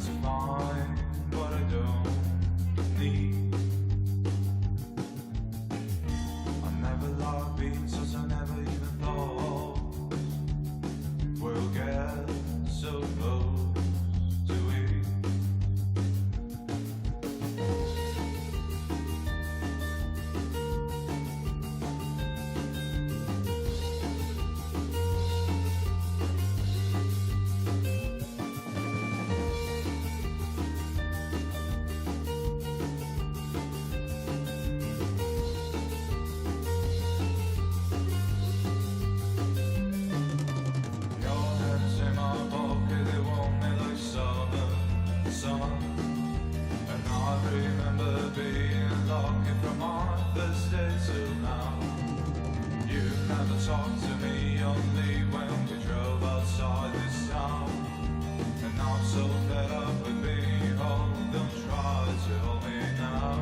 to find what I don't need. I never loved Beatles, I never even thought we'll get so close to it. Talk to me only when we drove outside this town, and I'm so fed up with being home. Don't try to hold me now.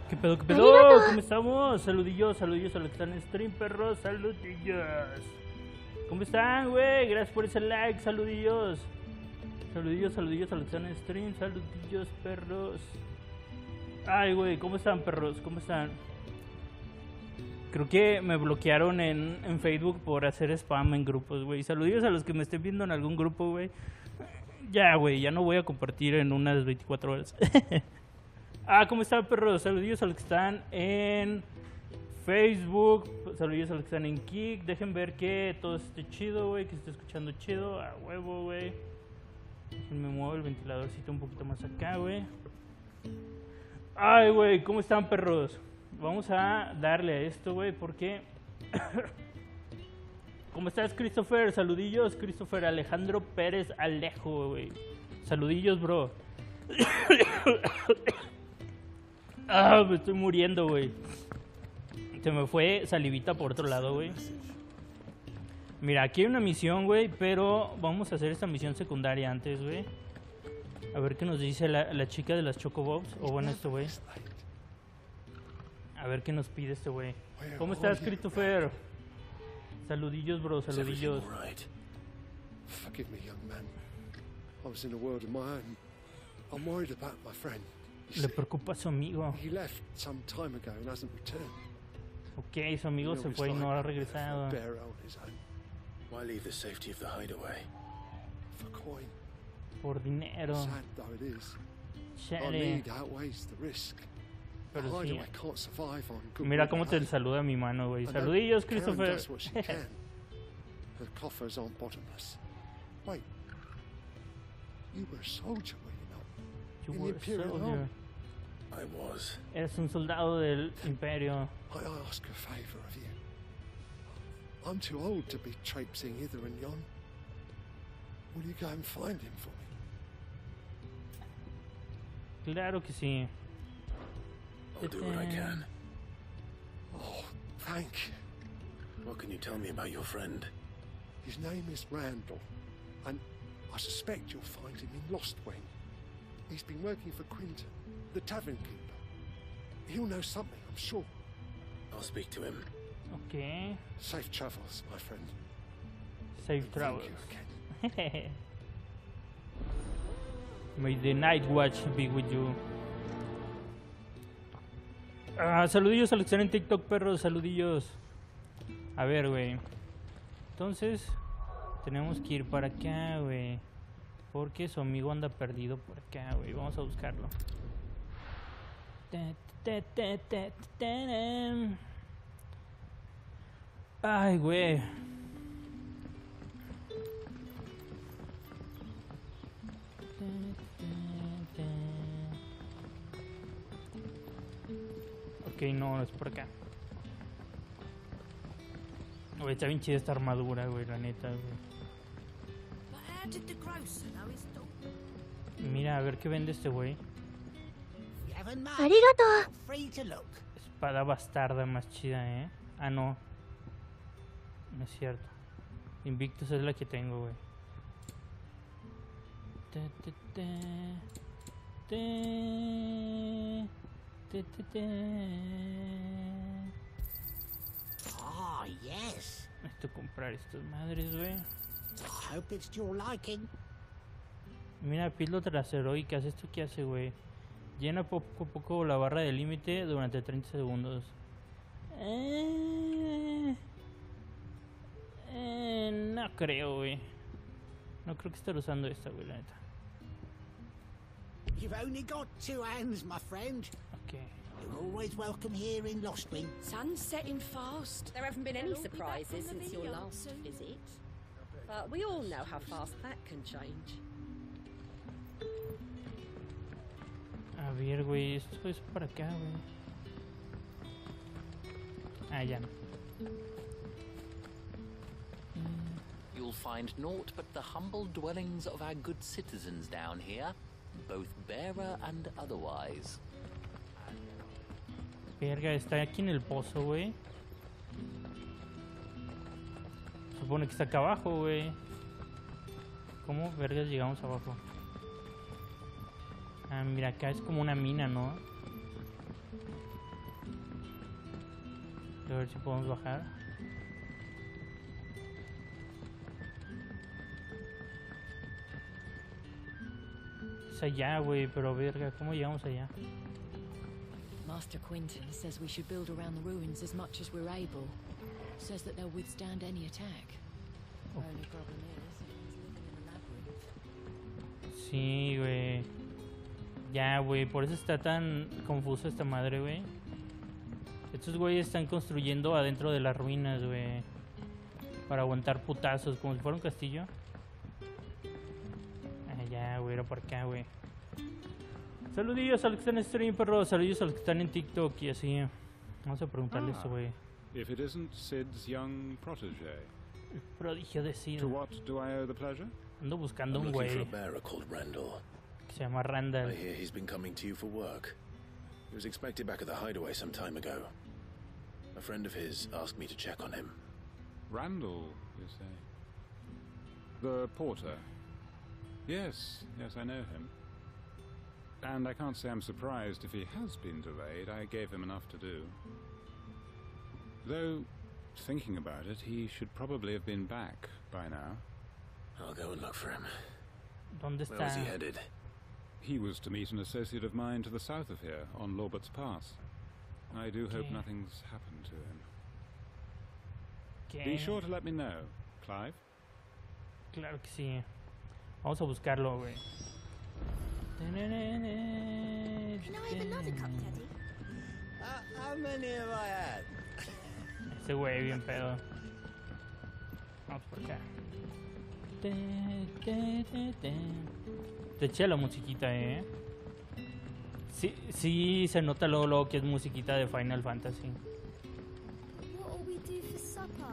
¿Qué pedo, qué pedo? ¿Cómo estamos? Saludillos a los que están en stream, perros. Saludillos. ¿Cómo están, güey? Gracias por ese like, saludillos. Saludillos a los que están en stream. Saludillos, perros. Ay, güey, ¿cómo están, perros? ¿Cómo están? Creo que me bloquearon en Facebook por hacer spam en grupos, güey. Saludillos a los que me estén viendo en algún grupo, güey. Ya, güey, ya no voy a compartir en unas 24 horas. ¿Cómo están, perros? Saludillos a los que están en Facebook. Saludillos a los que están en Kik. Dejen ver que todo esté chido, güey. Que se esté escuchando chido. A huevo, güey. Me muevo el ventiladorcito un poquito más acá, güey. Ay, güey, ¿cómo están, perros? Vamos a darle a esto, güey, porque... ¿Cómo estás, Christopher? Saludillos, Christopher Alejandro Pérez Alejo, güey. Saludillos, bro. Me estoy muriendo, güey. Se me fue salivita por otro lado, güey. Mira, aquí hay una misión, güey, pero vamos a hacer esta misión secundaria antes, güey. A ver qué nos dice la chica de las Chocobobs. O bueno, esto, güey. A ver qué nos pide este güey. ¿Cómo estás, Christopher? Saludillos, bro, saludillos. Forgive me, young man. I was in a world of my own. I'm worried about my friend. Le preocupa a su amigo. He left some time ago and hasn't returned. Ok, su amigo se fue y no ha regresado. Bearer on his own. Why leave the safety of the hideaway? For coin. Por dinero. Sad though it is. Our Chale. need outweighs the risk. The Pero sí. hideaway can't survive on good Mira will cómo te alone. saluda mi mano, güey. I know Saludillos, Karen Christopher. does what she can. Her coffers aren't bottomless. Wait. You were a soldier, were you not? You In the were a Imperial soldier. Army. I was. Eres un soldado del Imperio. I ask a favour of you. I'm too old to be traipsing hither and yon. Will you go and find him for me? Claro que sí. I'll do what I can. Oh, thank you. What can you tell me about your friend? His name is Randall, and I suspect you'll find him in Lost Wing. He's been working for Quinton, the tavern keeper. He'll know something, I'm sure. I'll speak to him. Ok. Safe travels, my friend. Safe Thank travels. you again. May the night watch be with you. Ah, saludillos al que están en TikTok, perros, saludillos. A ver, güey. Entonces, tenemos que ir para acá, güey. Porque su amigo anda perdido por acá, güey. Vamos a buscarlo. Ay, güey. Ok, no es por acá. Güey, está bien chida esta armadura, güey, la neta, güey. Mira, a ver qué vende este güey. Espada bastarda más chida, ¿eh? Ah, no. No es cierto. Invictus es la que tengo, güey. Ah, yes. Necesito comprar estas madres, güey. I hope it's to your liking. Mira, pilo trasero. ¿Y qué hace esto? ¿Qué hace, güey? Llena poco a poco la barra de límite durante 30 segundos. No creo, güey. No creo que esté usando esta, güey, la neta. You've only got 2 hands, my friend. Ok. You're always welcome here in Lost Wing. Sun's setting fast. There haven't been any surprises since your last visit. But we all know how fast that can change. A ver, güey, esto es para acá, güey. Ah, ya no. You'll find naught but the humble dwellings of our good citizens down here, both bearer and otherwise. Verga, está aquí en el pozo, güey. Supone que está acá abajo, güey. ¿Cómo vergas llegamos abajo? Ah, mira, acá es como una mina, ¿no? A ver si podemos bajar. Es allá, güey, pero verga, ¿cómo llegamos allá? Master Quinton says we should build around the ruins as much as we're able. Says that they'll withstand any attack. Only problem is, he's living in a labyrinth. Sí, güey. Ya, güey, por eso está tan confuso esta madre, güey. Estos güeyes están construyendo adentro de las ruinas, güey. Para aguantar putazos, como si fuera un castillo. Ah, ya, güey, era por acá, güey. Saludillos a los que están en stream, perro. Saludillos a los que están en TikTok y así. Vamos a preguntarle esto, güey. If it isn't Sid's young protege, El prodigio de Sid. to what do I owe the pleasure? Ando buscando I'm un looking for a güey bearer called Randall. que se llama I Randall. hear he's been coming to you for work. He was expected back at the hideaway some time ago. A friend of his asked me to check on him. Randall, you say? The porter? Yes, I know him. And I can't say I'm surprised if he has been delayed. I gave him enough to do. Though, thinking about it, he should probably have been back by now. I'll go and look for him. ¿Dónde Where was he está? headed? He was to meet an associate of mine to the south of here, on Lorbert's Pass. I do hope Okay. nothing's happened to him. ¿Qué? Be sure to let me know, Clive. Claro que sí. Vamos a buscarlo, güey. Can I have another cup, Teddy? How many have I had? Ese güey bien pedo. Vamos por acá. Te eché la musiquita, Sí, sí, se nota luego que es musiquita de Final Fantasy. What'll we do for supper?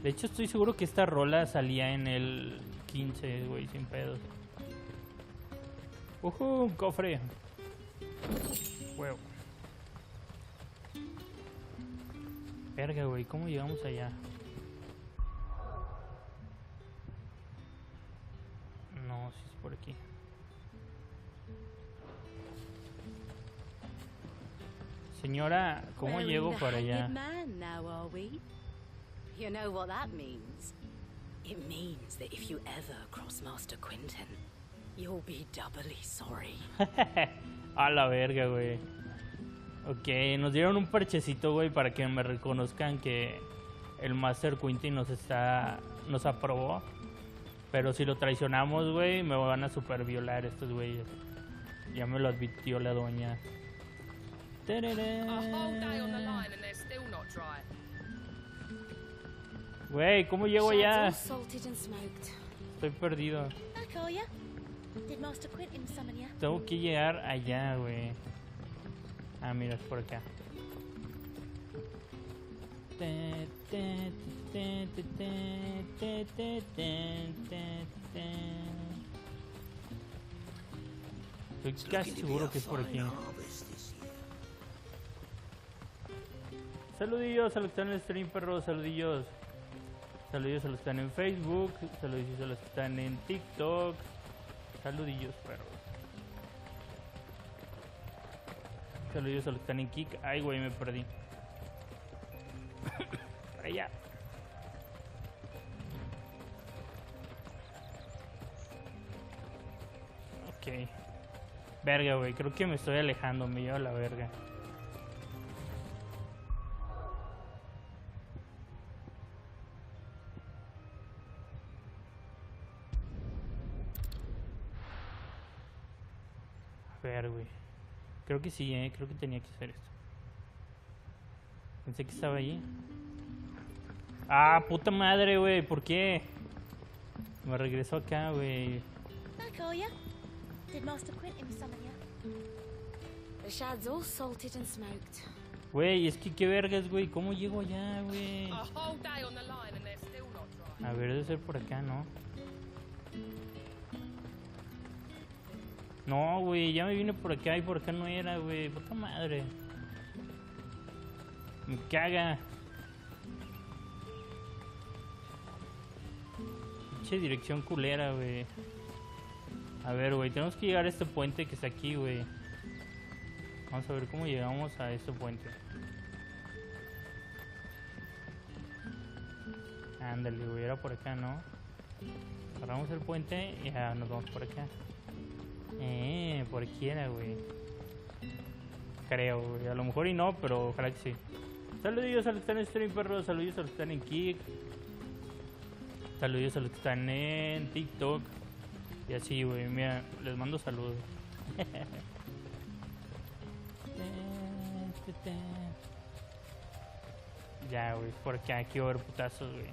De hecho, estoy seguro que esta rola salía en el 15, güey, sin pedos. Un cofre. Huevo. Verga, güey, ¿cómo llegamos allá? No, si es por aquí. Señora, ¿cómo We're llego in the para allá? Hanged Man now, are we? You know what that means? It means that if you ever cross Master Quinton, you'll be doubly sorry. A la verga, güey. Ok, nos dieron un parchecito, güey, para que me reconozcan que el Master Quinty nos aprobó. Pero si lo traicionamos, güey, me van a super violar estos güeyes. Ya me lo advirtió la doña. Güey, ¿cómo llego allá? Estoy perdido. Back, are ya? Did Master Quintin summon ya? Tengo que llegar allá, güey. Ah, mira, es por acá. Estoy casi seguro que es por aquí. Saludillos a los que están en el stream, perros, saludillos. Saludillos a los que están en Facebook, saludillos a los que están en TikTok. Saludillos, perros. Saludillos a los que están en Kik. Ay, güey, me perdí. Para allá. Ok. Verga, güey, creo que me estoy alejando, me lleva la verga. A ver, güey. Creo que sí, creo que tenía que hacer esto. Pensé que estaba ahí. Ah, puta madre, güey, ¿por qué? Me regresó acá, güey. Back, are ya? Did Master Quintin summon ya? The shad's all salted and smoked. Güey, es que qué vergas, güey. ¿Cómo llego allá, güey? A ver, debe ser por acá, ¿no? No, güey, ya me vine por acá y por acá no era, güey. Puta madre. Me caga. Pinche dirección culera, güey. A ver, güey, tenemos que llegar a este puente que está aquí, güey. Vamos a ver cómo llegamos a este puente. Ándale, güey, era por acá, ¿no? Agarramos el puente y ya nos vamos por acá. Por aquí era, güey. Creo, güey. A lo mejor y no, pero ojalá que sí. Saludos a los que están en stream, perros. Saludos a los que están en Kik. Saludos a los que están en TikTok. Y así, güey. Mira, les mando saludos. Ya, güey. Por acá, aquí va a haber putazos, güey.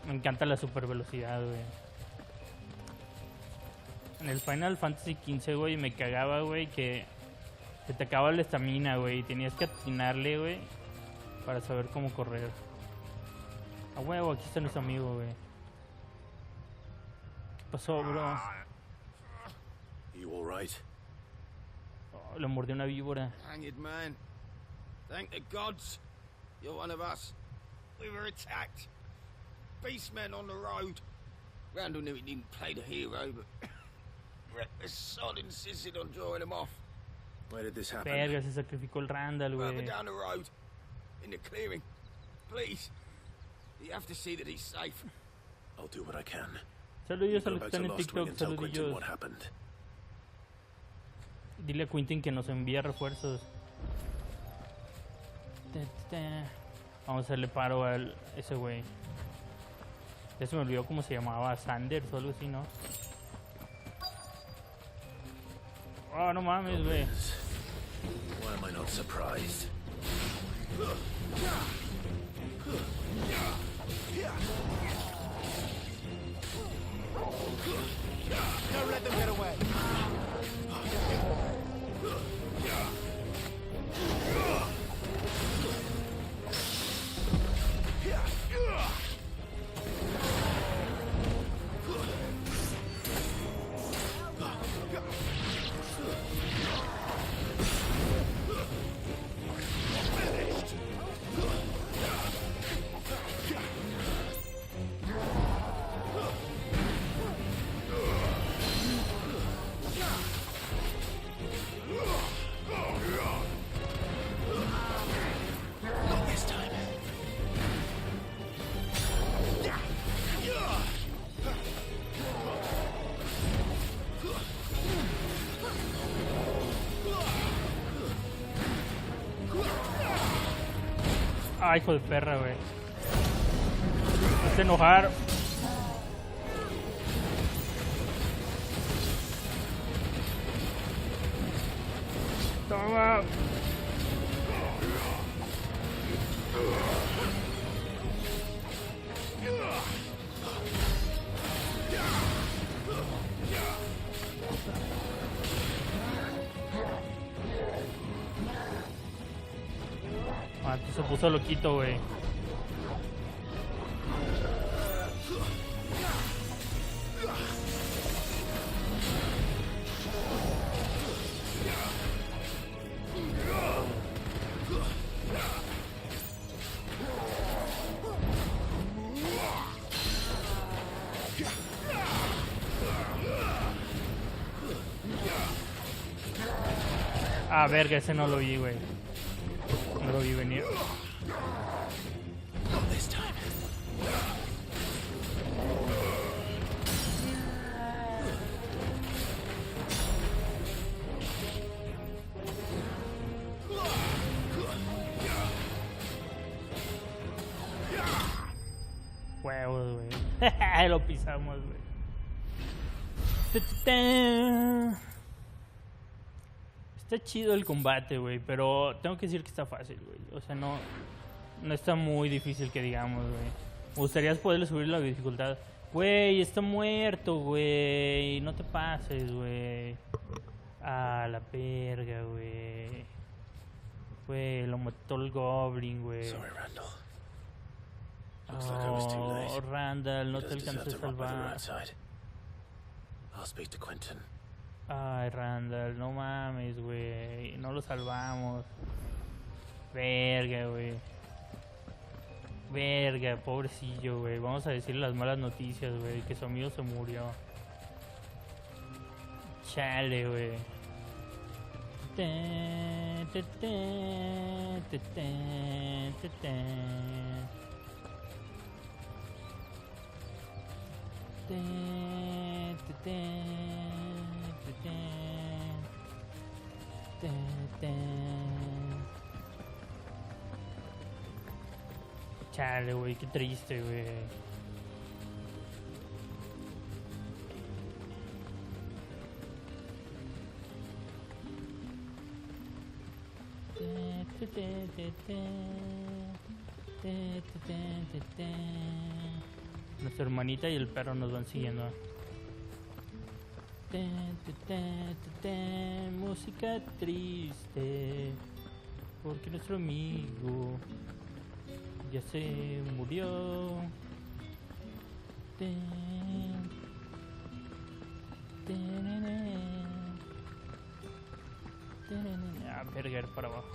Me encanta la super velocidad, güey. En el Final Fantasy XV, güey, me cagaba, güey, que se te acababa la estamina, güey. Y tenías que atinarle, güey, para saber cómo correr. A huevo, aquí está nuestro amigo, güey. ¿Qué pasó, bro? You all right? Le mordió una víbora. Hang it, man. Thank the gods. You're one of us. We were attacked. Beastmen on the road. Randall knew he didn't play the hero, but the sod insisted on drawing him off. Where did this happen? Verga, se sacrificó el Randall, Further güey. down the road. In the clearing. Please. You have to see that he's safe. I'll do what I can. Saludillos a Go los que back to están en Lost Wing TikTok, and tell Quentin saludillos. what happened. Dile a Quentin que nos envía refuerzos. Vamos a hacerle paro a ese güey. Ya se me olvidó cómo se llamaba, Sanders o algo así, ¿no? Oh, no mames, güey. Why am I not surprised? Don't let them get away. Ay, hijo de perra, güey. Me hace enojar. Toma. Ah, se puso loquito, güey. Ah, verga, ese no lo vi, güey. No lo vi venir. Not this time. Huevos, güey. Lo pisamos, güey. Está chido el combate, güey, pero tengo que decir que está fácil, güey. O sea, no está muy difícil que digamos, güey. Me gustaría poderle subir la dificultad. Güey, está muerto, güey. No te pases, güey. Ah, la verga, güey. Güey, lo mató el Goblin, güey. Sorry, Randall. Looks like I was too late. Oh, Randall, no He te does alcancé a deserve to rot by the salvar. roadside. I'll speak to Quentin. Ay, Randall, no mames, güey. No lo salvamos. Verga, güey. Verga, pobrecillo, güey. Vamos a decirle las malas noticias, güey. Que su amigo se murió. Chale, güey. Chale, güey, qué triste, güey. Nuestra hermanita y el perro nos van siguiendo. Música triste, porque nuestro amigo ya se murió. Ah, verga, era para abajo.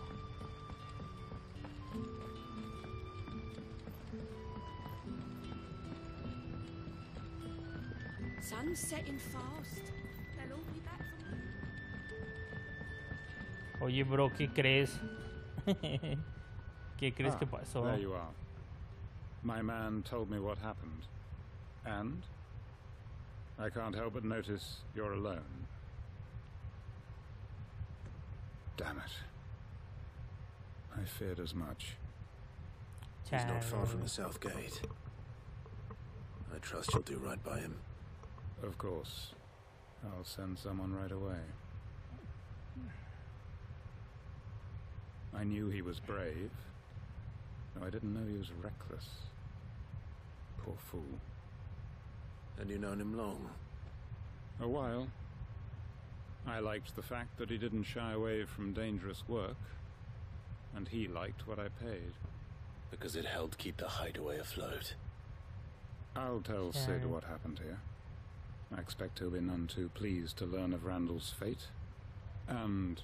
Sun's setting fast. They'll all be back from... Oye, bro, ¿qué crees? ¿Qué crees que pasó? There you are. My man told me what happened. And? I can't help but notice you're alone. Damn it. I feared as much. He's not far from the south gate. I trust you'll do right by him. Of course. I'll send someone right away. I knew he was brave, though I didn't know he was reckless. Poor fool. And you've known him long? A while. I liked the fact that he didn't shy away from dangerous work, and he liked what I paid. Because it helped keep the hideaway afloat. I'll tell Sid what happened here. I expect he'll be none too pleased to learn of Randall's fate. And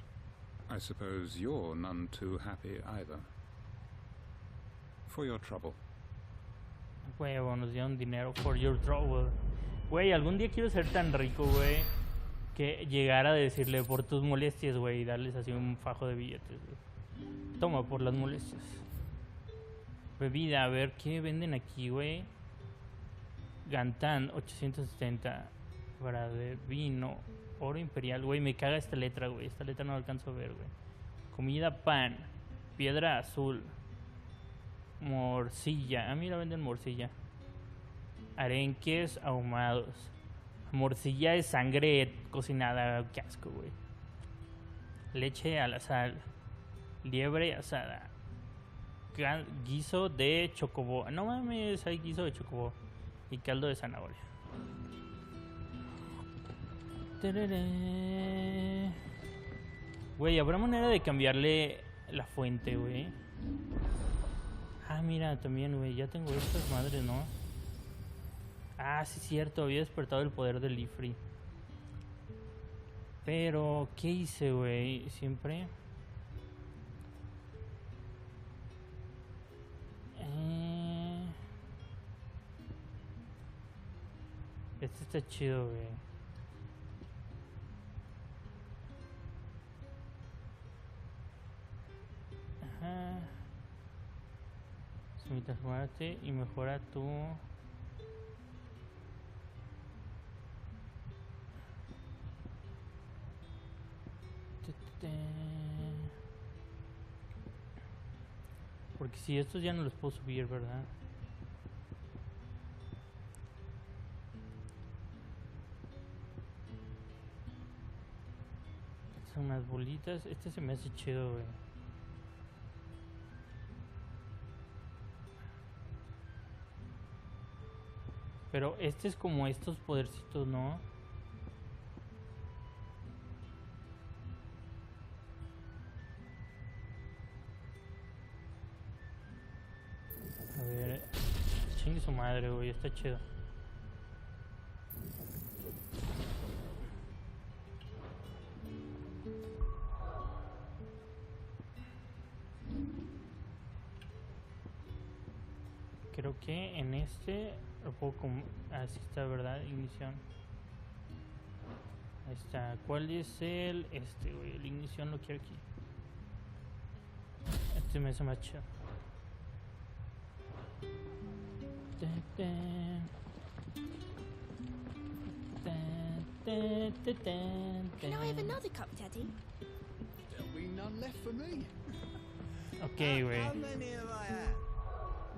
I suppose you're none too happy either. For your trouble. Huevo, nos dieron dinero for your trouble. Güey, algún día quiero ser tan rico, güey, que llegar a decirle por tus molestias, güey, y darles así un fajo de billetes, güey. Toma por las molestias. Bebida, a ver, ¿qué venden aquí, güey? Gantán, 870. Para de vino, oro imperial, güey, me caga esta letra, güey. Esta letra no la alcanzo a ver, güey. Comida, pan, piedra azul, morcilla. Ah, mira, venden morcilla. Arenques ahumados. Morcilla de sangre cocinada, qué asco, güey. Leche a la sal. Liebre asada. Guiso de chocobo. No mames, hay guiso de chocobo. Y caldo de zanahoria. Güey, ¿habrá manera de cambiarle la fuente, güey? Ah, mira, también, güey, ya tengo estas madres, ¿no? Ah, sí, cierto, había despertado el poder del Ifrit. Pero, ¿qué hice, güey? Siempre... Este está chido, güey. Ajá. Transformarte y mejora tu... Porque si estos ya no los puedo subir, ¿verdad? Son unas bolitas. Este se me hace chido, güey. Pero este es como estos podercitos, ¿no? A ver... Chingue su madre, güey. Está chido. Creo que en este lo puedo así está, ¿verdad? Ignición. Ahí está. ¿Cuál es el güey? El ignición lo quiero aquí. Este me hace más chido. Can I have another cup, Daddy? There'll be none left for me. Ok, güey. How many have I had?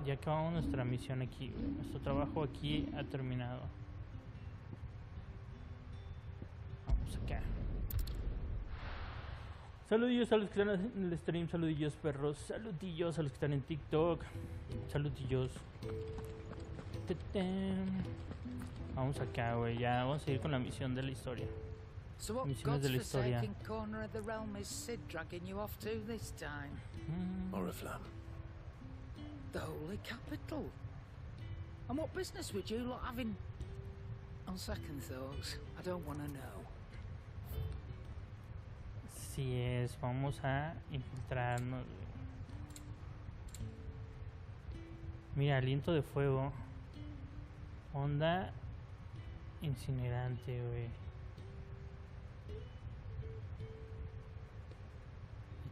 Ya acabamos nuestra misión aquí, güey. Nuestro trabajo aquí ha terminado. Vamos acá. Saludillos a los que están en el stream, saludillos perros, saludillos a los que están en TikTok, saludillos. Vamos acá, güey, ya vamos a ir con la misión de la historia. So what Misiones de la historia. godforsaken corner of the realm is Sid dragging you off to this time? Oriflamme. The Holy Capital. And what business would you lot have in... On second thoughts, I don't want to know. Así es, vamos a infiltrarnos, güey. Mira, aliento de fuego. Onda incinerante, güey.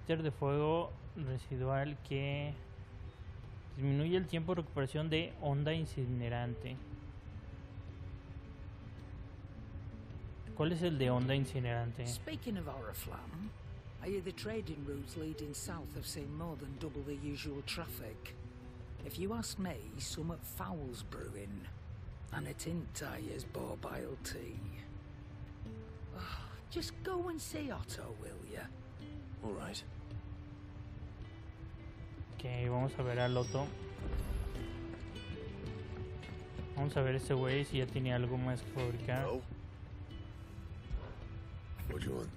Éter de fuego residual que disminuye el tiempo de recuperación de onda incinerante. ¿Cuál es el de onda incinerante? Speaking of Oriflamme, I hear the trading routes leading south have seen more than double the usual traffic. If you ask me, somewhat foul's brewing. And it entires borbile tea. Just go and see Otto, will ya? All right. Ok, vamos a ver al Otto. Vamos a ver ese güey si ya tiene algo más que fabricar. Well, what do you want?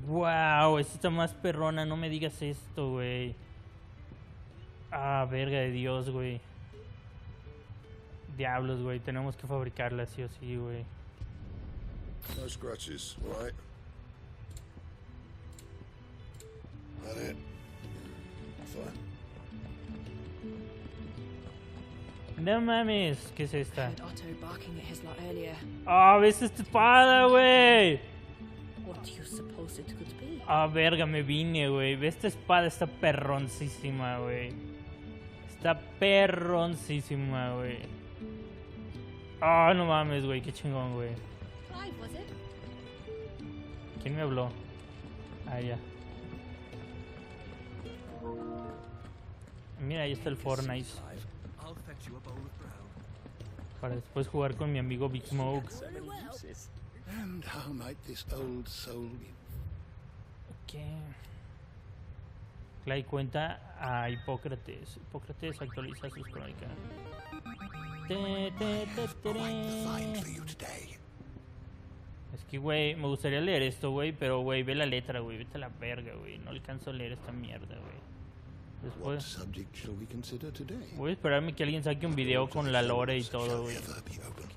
Wow, esta está más perrona, no me digas esto, güey. Ah, verga de Dios, güey. Diablos, güey, tenemos que fabricarla sí o sí, güey. No scratches, all right? That it? Fine. No mames, ¿qué es esta? Heard Otto barking at his lot earlier. Ah, ¿ves esta espada, güey? What do you suppose it could be? Ah, verga, me vine, güey. Ve, esta espada está perroncísima, güey. Está perroncísima, güey. Ah, no mames, güey, qué chingón, güey. Clive, was it? ¿Quién me habló? Ah, ya. Mira, ahí está el Fortnite. Para después jugar con mi amigo Big Smoke. And how might this old soul Ok. Clay cuenta a Hipócrates. Hipócrates actualiza sus crónicas. Es que, güey, me gustaría leer esto, güey, pero, güey, ve la letra, güey, vete a la verga, güey. No alcanzo a leer esta mierda, güey. What Después subject shall we consider today? voy a esperarme que alguien saque un video con la lore y todo, güey.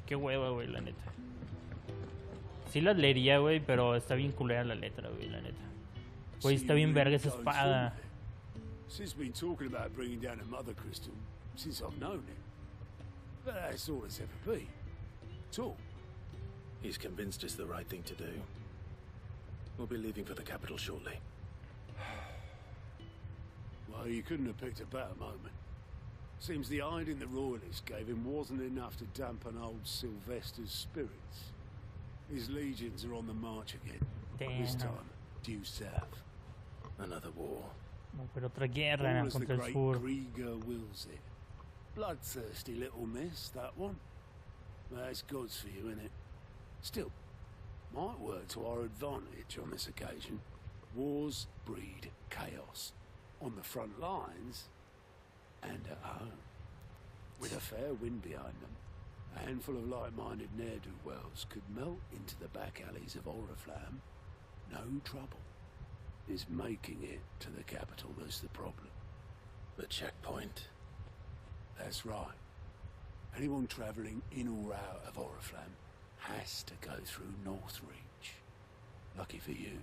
Qué hueva, güey, la neta. Sí las leería, güey, pero está bien culera la letra, güey, la neta. Güey, está bien verga esa espada. Sid's been talking about bringing down a mother crystal since I've known him. But that's all it's ever been. It's all. He's convinced it's the right thing to do. We'll be leaving for the capital shortly. Well, you couldn't have picked a better moment. Seems the hiding the royalists gave him wasn't enough to dampen old Sylvester's spirits. His legions are on the march again. This Damn. time, due south. Another war. Pero otra guerra All as the contra el great sur. Grieger wills it. Bloodthirsty little miss, that one. That's God's for you, innit? Still, might work to our advantage on this occasion. Wars breed chaos. On the front lines and at home. With a fair wind behind them, a handful of like-minded ne'er-do-wells could melt into the back alleys of Oriflamme. No trouble. It's making it to the capital that's the problem. The checkpoint. That's right. Anyone travelling in or out of Oriflamme has to go through Northreach. Lucky for you,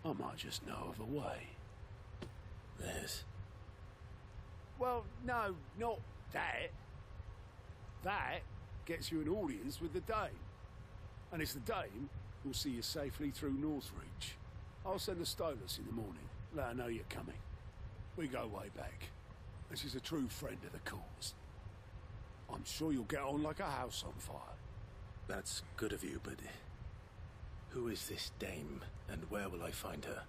I might just know of a way. There's... Well, no, not that. That gets you an audience with the Dame. And it's the Dame who'll see you safely through Northreach. I'll send a Stolas in the morning, let her know you're coming. We go way back, and she's a true friend of the cause. I'm sure you'll get on like a house on fire. That's good of you, but... Who is this dame, and where will I find her?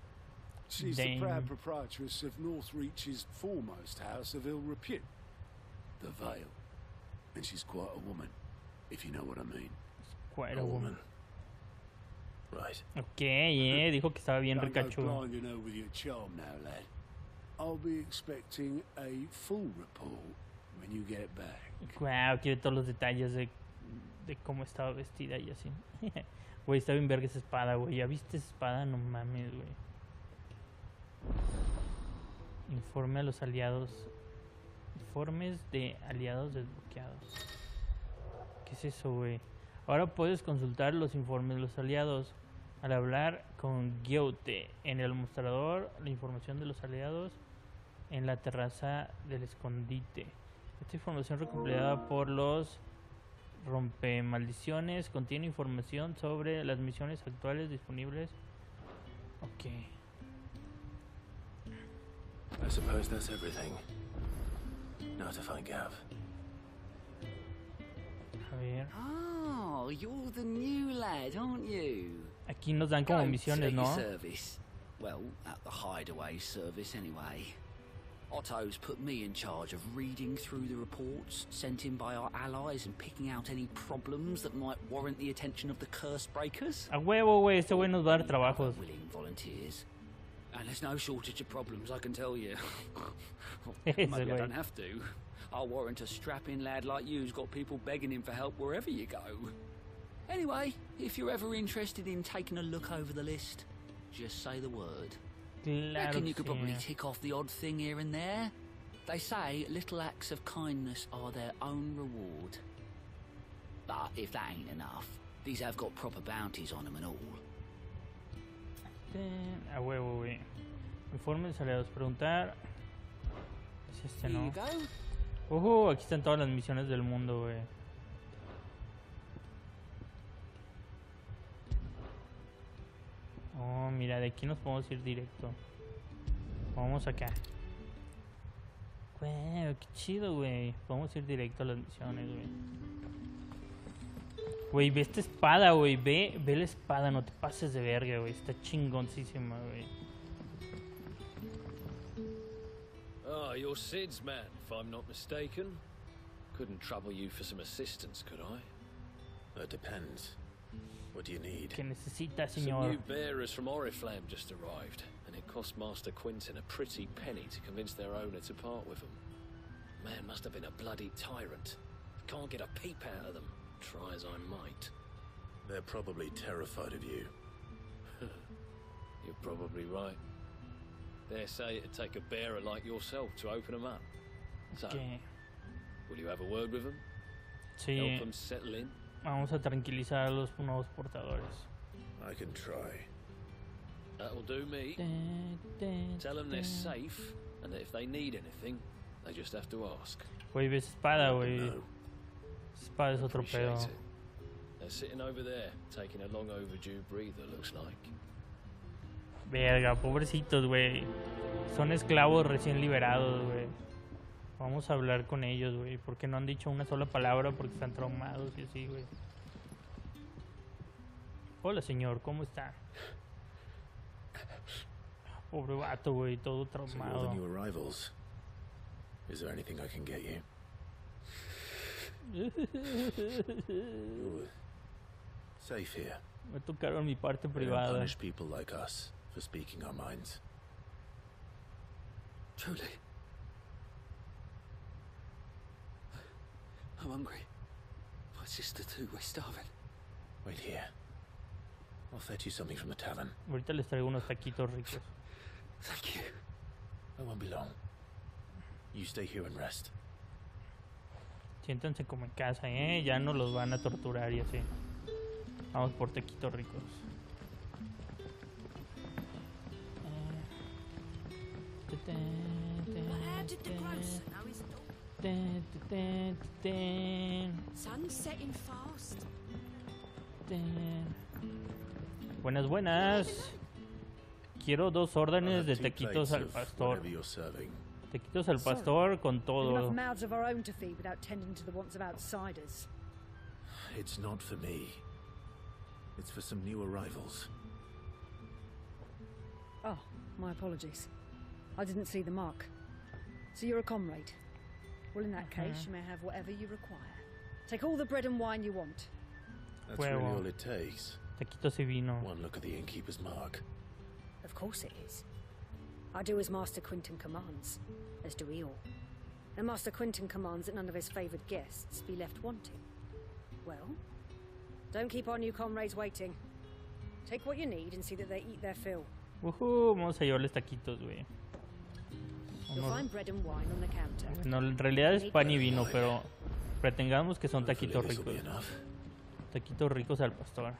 She's Dame. the proud proprietress of Northreach's foremost house of ill repute, the Vale. And she's quite a woman, if you know what I mean. Quite a woman. Right. Ok, dijo que estaba bien Don't go ricachudo. blinding her with your charm now, lad. I'll be expecting a full report when you get back. Wow, quiere todos los detalles de cómo estaba vestida y así. Güey, está bien verga esa espada, güey. ¿Ya viste esa espada? No mames, güey. Informe a los aliados. Informes de aliados desbloqueados. ¿Qué es eso, güey? Ahora puedes consultar los informes de los aliados. Al hablar con Guste en el mostrador, la información de los aliados en la terraza del escondite. Esta información recopilada por los rompemaldiciones contiene información sobre las misiones actuales disponibles. Ok. I suppose that's everything. Now to find Gav. A ver. Oh, you're the new lad, aren't you? Aquí nos dan como Go misiones, to ¿no? your service. Well, at the hideaway service anyway. Otto's put me in charge of reading through the reports sent in by our allies and picking out any problems that might warrant the attention of the curse breakers. A huevo, güey, este güey nos va a dar trabajos. Willing volunteers. And there's no shortage of problems, I can tell you. Ese Maybe I güey. don't have to. I'll warrant a strapping lad like you's got people begging him for help wherever you go. Anyway, if you're ever interested in taking a look over the list, just say the word. Claro Reckon you que could sí. probably tick off the odd thing here and there. They say little acts of kindness are their own reward. But if that ain't enough, these have got proper bounties on them and all. A huevo, güey. Informes aliados. Preguntar. Es este, Here ¿no? you go. Aquí están todas las misiones del mundo, güey. Oh, mira, de aquí nos podemos ir directo. Vamos acá. Güey, qué chido, güey. Podemos ir directo a las misiones, güey. Güey, ve esta espada, güey. Ve la espada, no te pases de verga, güey. Está chingoncísima, güey. Ah, you're Sid's man, if I'm not mistaken. Couldn't trouble you for some assistance, could I? That depends. What do you need? ¿Qué necesita, Some señor? new bearers from Oriflamme just arrived, and it cost Master Quinton a pretty penny to convince their owner to part with them. Man must have been a bloody tyrant. Can't get a peep out of them, try as I might. They're probably terrified of you. You're probably right. Dare say it'd take a bearer like yourself to open them up. So, ¿Qué? will you have a word with them? Sí. Help them settle in? Vamos a tranquilizar a los nuevos portadores. I can try. That'll do me. Tell them they're safe, and that if they need anything, they just have to ask. Güey, ves espada, güey. Espada es otro pedo. Appreciate it. They're sitting over there, taking a long overdue breather, looks like. Verga, pobrecitos, güey. Son esclavos recién liberados, güey. Vamos a hablar con ellos, güey. Porque no han dicho una sola palabra porque están traumados y así, güey. Hola, señor, ¿cómo está? Pobre vato, güey, todo So you're traumado. the new arrivals. Is there anything I can get you? You're safe here. Me tocaron mi parte They don't privada. punish people like us for speaking our minds. Truly. I'm hungry. My sister too, we're starving. Wait here. I'll fetch you something from the tavern. Ahorita les traigo unos taquitos ricos. Thank you. I won't be long. You stay here and rest. Siéntanse como en casa, ya no los van a torturar y así. Vamos por taquitos ricos. Sun's setting fast. Buenas, buenas. Quiero 2 órdenes de Two taquitos plates al of pastor. whatever you're serving. Taquitos al pastor con We've todo. enough mouths of our own to feed without tending to the wants of outsiders. It's not for me. It's for some new arrivals. Oh, my apologies. I didn't see the mark. So you're a comrade. Well, in that case, you may have whatever you require. Take all the bread and wine you want. That's really Huevo. all it takes. Taquitos y vino. One look at the innkeeper's mark. Of course it is. I do as Master Quinton commands, as do we all. And Master Quinton commands that none of his favoured guests be left wanting. Well, don't keep our new comrades waiting. Take what you need and see that they eat their fill. Vamos a llevarles taquitos, güey. You'll find bread and wine on the counter. No, en realidad es pan y vino, pero pretengamos que son taquitos Hopefully this'll be ricos. enough. Taquitos ricos al pastor.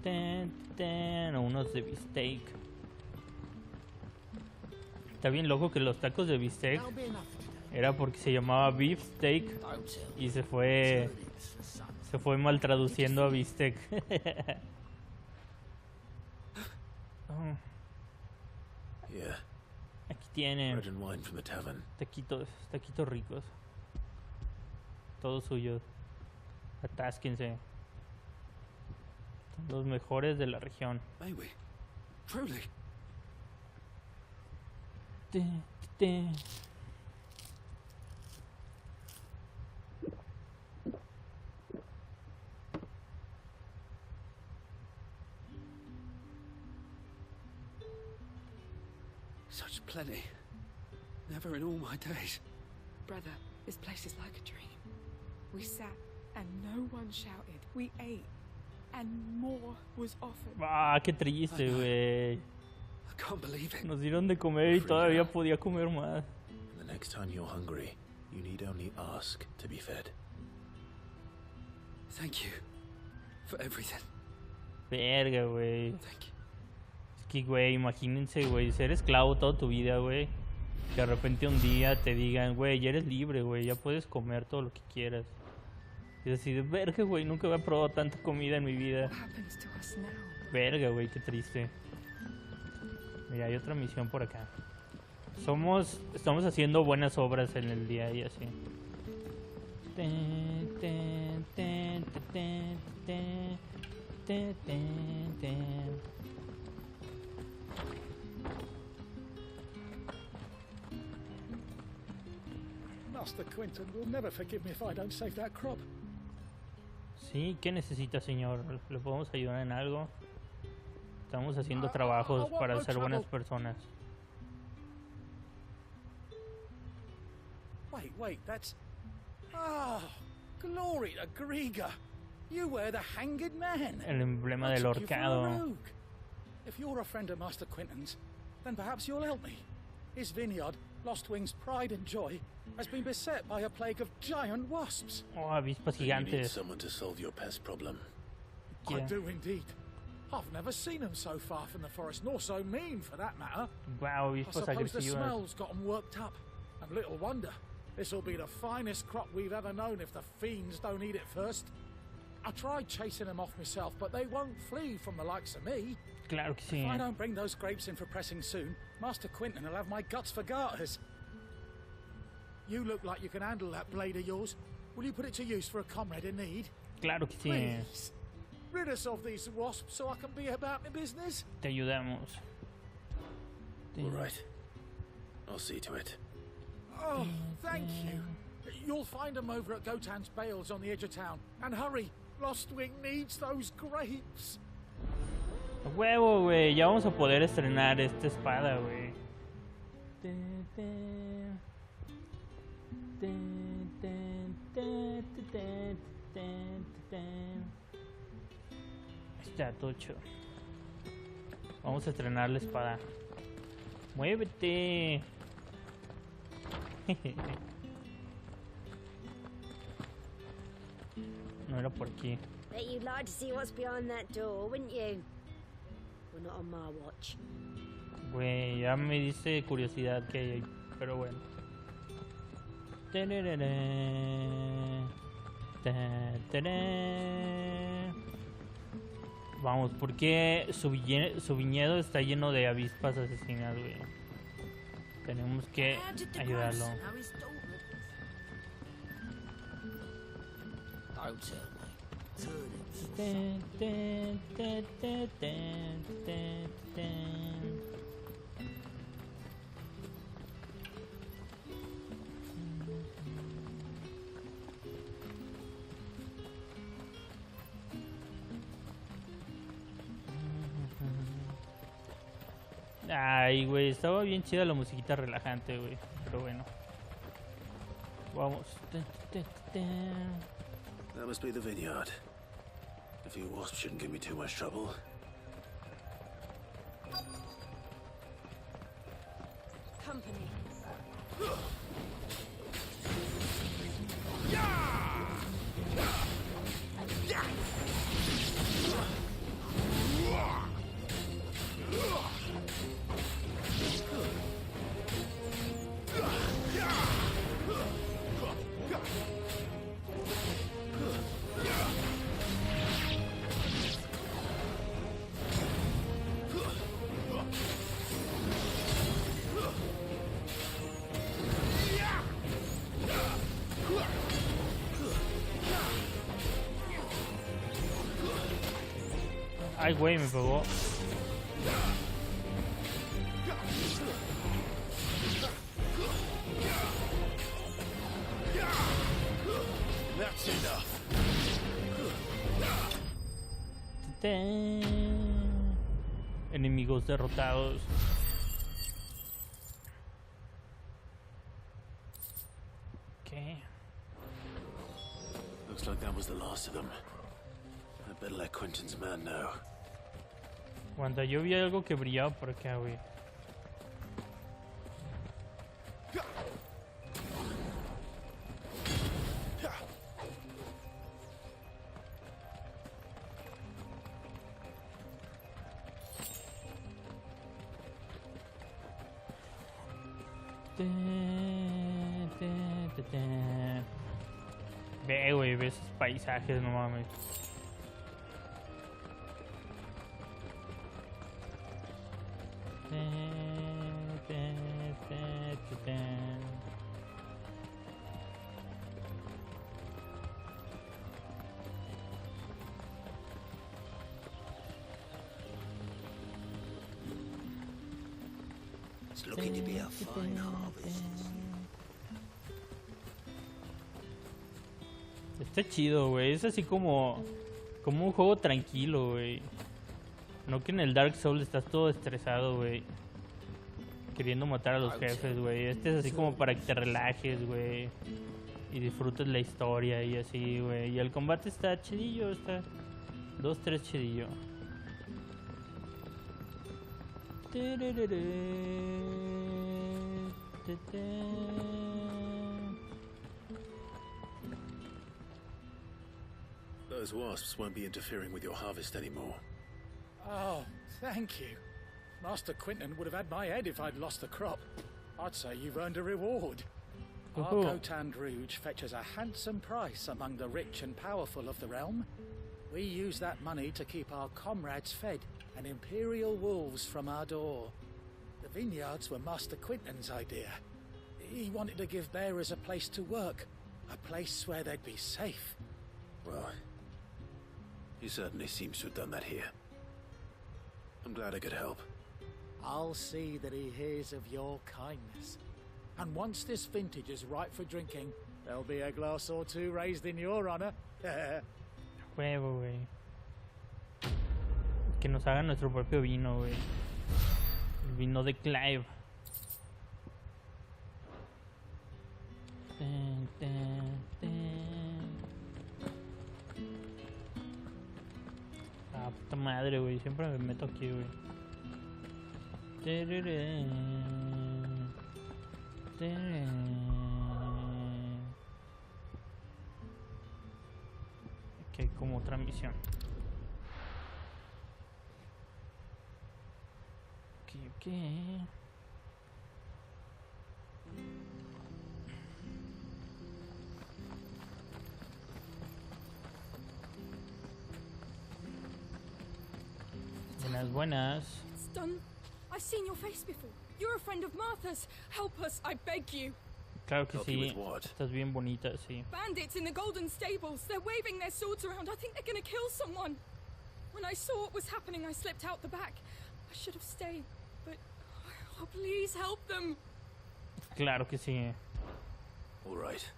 O unos de bistec. Está bien loco que los tacos de bistec era porque se llamaba beef steak y se fue mal traduciendo a bistec. Oh. Yeah. Aquí tienen Bread and wine from the tavern. taquitos ricos. Todos suyos. Atásquense. Son los mejores de la región. May we? Truly? Such plenty. Never in all my days. Brother, this place is like a dream. We sat and no one shouted. We ate and more was offered. Ah, qué triste, güey. I can't believe it. Nos dieron de comer y todavía podía comer más. The next time you're hungry, you need only ask to be fed. Thank you for everything. Verga, güey. Es que, güey, imagínense, güey, ser esclavo toda tu vida, güey. Que de repente un día te digan, güey, ya eres libre, güey, ya puedes comer todo lo que quieras. Y es así de, verga, güey, nunca había probado tanta comida en mi vida. Verga, güey, qué triste. Mira, hay otra misión por acá. Estamos haciendo buenas obras en el día y así. Master Quinton will never forgive me if I don't save that crop. Sí, ¿qué necesita, señor? ¿Le podemos ayudar en algo? Estamos haciendo trabajos para ser buenas personas. Wait, that's... Ah, glory to Griga. You were the hanged man. El emblema del ahorcado. If you're a friend of Master Quinton's, then perhaps you'll help me. His vineyard, Lostwing's pride and joy, has been beset by a plague of giant wasps. Oh, avispas You need gigantes. someone to solve your pest problem. I do indeed. I've never seen them so far from the forest, nor so mean for that matter. Wow, I avispas suppose the agresivas. smell's got them worked up. And little wonder. This'll be the finest crop we've ever known if the fiends don't eat it first. I tried chasing them off myself, but they won't flee from the likes of me. Claro que sí. If I don't bring those grapes in for pressing soon, Master Quinton will have my guts for garters. You look like you can handle that blade of yours. Will you put it to use for a comrade in need? Claro que sí. Please, rid us of these wasps so I can be about my business. Te ayudamos. All right. I'll see to it. Oh, thank you. You'll find them over at Gotan's Bales on the edge of town. And hurry, Lostwing needs those grapes. A huevo, güey. Ya vamos a poder estrenar esta espada, güey. Está tocho. Vamos a estrenar la espada. Muévete. No era por aquí. Bet you'd like to see what's behind that door, wouldn't you? Well, not on my watch. Güey, ya me dice curiosidad que hay ahí, pero bueno. Vamos, porque su viñedo está lleno de avispas asesinas, güey. Tenemos que ayudarlo. Ay, güey, estaba bien chida la musiquita relajante, güey. Pero bueno. Vamos. That must be the vineyard. A few wasps shouldn't give me too much trouble. Company. Ay, güey, me pegó. That's enough. Enemigos derrotados. Okay. Looks like that was the last of them. I better let Quentin's man know. Cuando yo vi algo que brillaba por acá, güey. Ve, güey, ve esos paisajes, no mames. It's looking to be a fine harvest. Está chido, güey. Es así como un juego tranquilo, güey. No que en el Dark Souls estás todo estresado, güey. Queriendo matar a los jefes, güey. Este es así como para que te relajes, güey. Y disfrutes la historia y así, güey. Y el combate está chidillo, está 2-3 chidillo. Those wasps won't be interfering with your harvest anymore. Oh, thank you. Master Quinton would have had my head if I'd lost the crop. I'd say you've earned a reward. Our Gotand Rouge fetches a handsome price among the rich and powerful of the realm. We use that money to keep our comrades fed and imperial wolves from our door. The vineyards were Master Quinton's idea. He wanted to give bearers a place to work, a place where they'd be safe. Well, he certainly seems to have done that here. I'm glad I could help. I'll see that he hears of your kindness. And once this vintage is ripe for drinking, there'll be a glass or two raised in your honor. Huevo, güey. Que nos hagan nuestro propio vino, güey. El vino de Clive. Ah, puta madre, güey. Siempre me meto aquí, güey. Aquí hay como otra misión. Ok. Buenas. It's done. I've seen your face before. You're a friend of Martha's. Help us, I beg you. Claro que sí. Estás bien bonita, sí. Bandits in the Golden Stables. They're waving their swords around. I think they're gonna kill someone. When I saw what was happening, I slipped out the back. I should have stayed, but oh, please help them. Claro que sí. All right.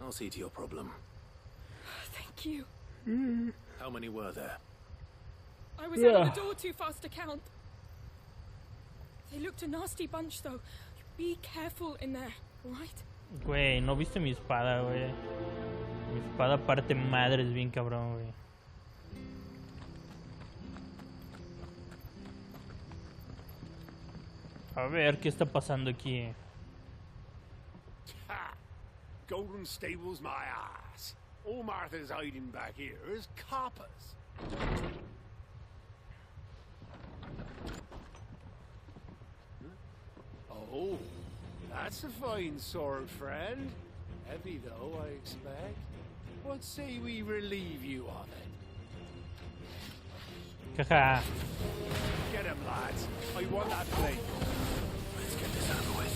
I'll see to your problem. Thank you. How many were there? I was out of the door too fast to count. They looked a nasty bunch, though. Be careful in there, right? Güey, ¿no viste mi espada, güey? Mi espada parte madres bien cabrón, güey. A ver, ¿qué está pasando aquí? Ha! Golden Stables, my ass. All Martha's hiding back here is coppers. Oh, that's a fine sword, friend. Heavy, though, I expect. What say we relieve you of it? Jaja. Get him, lads. I want that plate. Let's get this over with.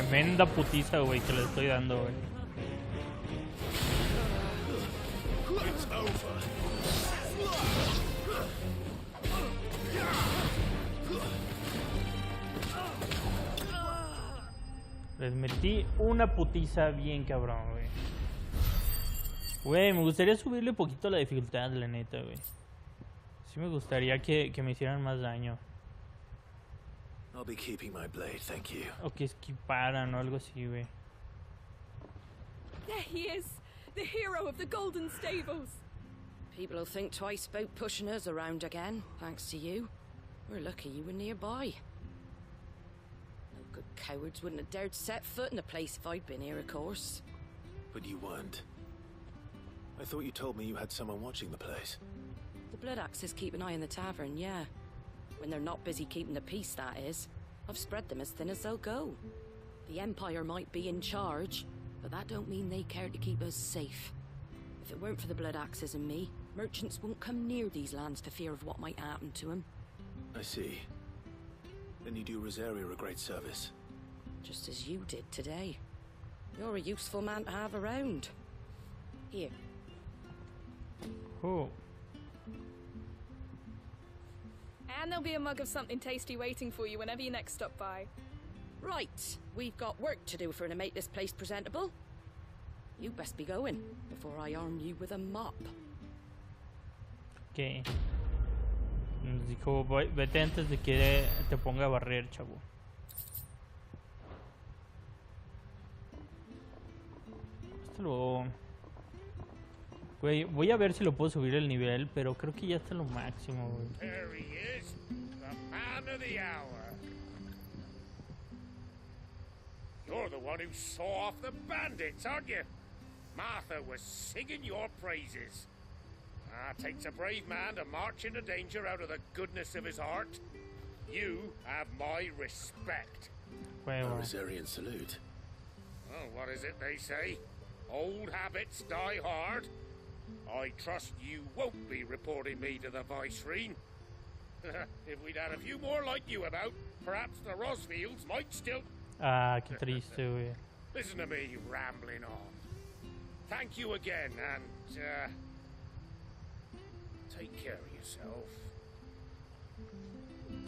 Tremenda putiza, güey, que le estoy dando, güey. Les metí una putiza bien cabrón, güey. Güey, me gustaría subirle poquito la dificultad, la neta, güey. Sí me gustaría que me hicieran más daño. I'll be keeping my blade, thank you. O que esquiparan o algo así, güey. There he is, the hero of the Golden Stables. People will think twice about pushing us around again, thanks to you. We're lucky you were nearby. No good cowards wouldn't have dared set foot in the place if I'd been here, of course. But you weren't. I thought you told me you had someone watching the place. The Blood Axes keep an eye on the tavern, yeah. When they're not busy keeping the peace, that is. I've spread them as thin as they'll go. The Empire might be in charge, but that don't mean they care to keep us safe. If it weren't for the Blood Axes and me, merchants won't come near these lands for fear of what might happen to them. I see. Then you do Rosaria a great service. Just as you did today. You're a useful man to have around. Here. Oh. And there'll be a mug of something tasty waiting for you whenever you next stop by. Right, we've got work to do to make this place presentable. You best be going before I arm you with a mop. Ok. Nos dijo, vete antes de que te ponga a barrer, chavo. Hasta luego. Güey, voy a ver si lo puedo subir el nivel, pero creo que ya está lo máximo, güey. There he is, the man of the hour. You're the one who saw off the bandits, aren't you? Martha was singing your praises. Takes a brave man to march into danger out of the goodness of his heart. You have my respect. A Rosarian salute. Oh, what is it they say? Old habits die hard. I trust you won't be reporting me to the Viceroy. If we'd had a few more like you about, perhaps the Rosfields might still... Ah, qué triste, güey. Listen to me rambling on. Thank you again, and, take care of yourself.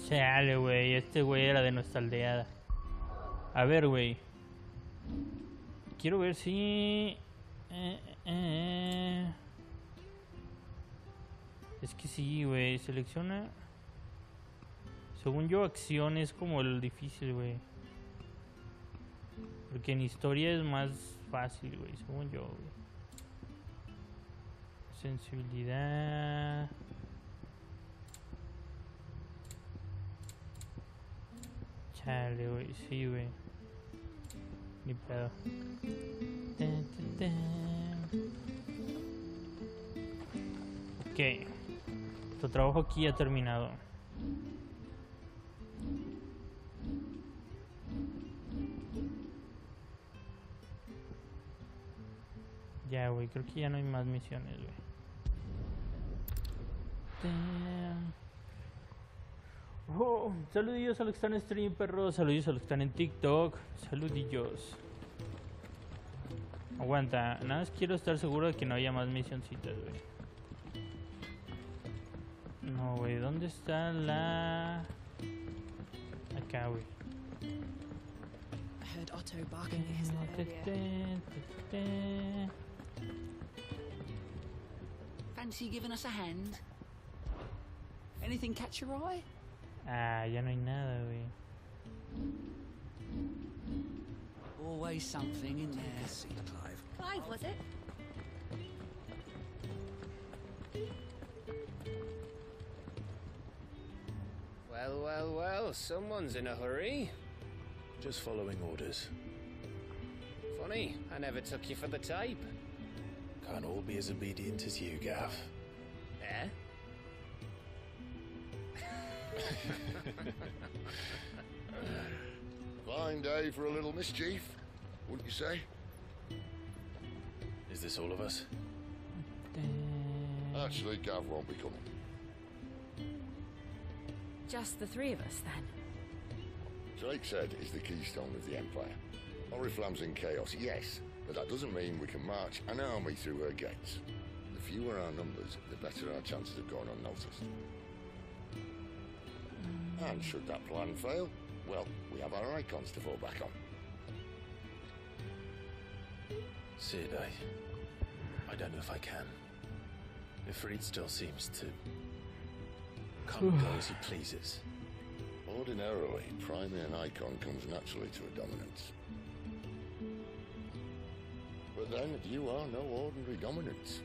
Chale, güey, este güey era de nuestra aldea. A ver, güey. Quiero ver si... Es que sí, güey, selecciona... Según yo, acción es como el difícil, güey. Porque en historia es más fácil, güey, según yo, güey. Sensibilidad... Chale, güey, sí, güey. Ni pedo. Ok. Tu trabajo aquí ha terminado. Ya, güey, creo que ya no hay más misiones, güey. Oh, saludillos a los que están en stream, perros. Saludillos a los que están en TikTok. Saludillos. Aguanta, nada más quiero estar seguro de que no haya más misioncitas, güey. No, güey, ¿dónde está la...? Acá, güey. I heard Otto barking at his earlier. Fancy giving us a hand? Anything catch your eye? Ah, ya no hay nada, güey. Always something in there. Clive, was it? Well, well, well, someone's in a hurry. Just following orders. Funny, I never took you for the type. Can't all be as obedient as you, Gav. Eh? Fine day for a little mischief, wouldn't you say? Is this all of us? Actually, Gav won't be coming. Just the three of us, then? Drake said he's the keystone of the Empire. Oriflamme's in chaos, yes, but that doesn't mean we can march an army through her gates. The fewer our numbers, the better our chances of going unnoticed. And should that plan fail, well, we have our icons to fall back on. Sid, I don't know if I can. Ifrit still seems to come and go as he pleases. Ordinarily, priming an icon comes naturally to a dominance. But then, you are no ordinary dominance.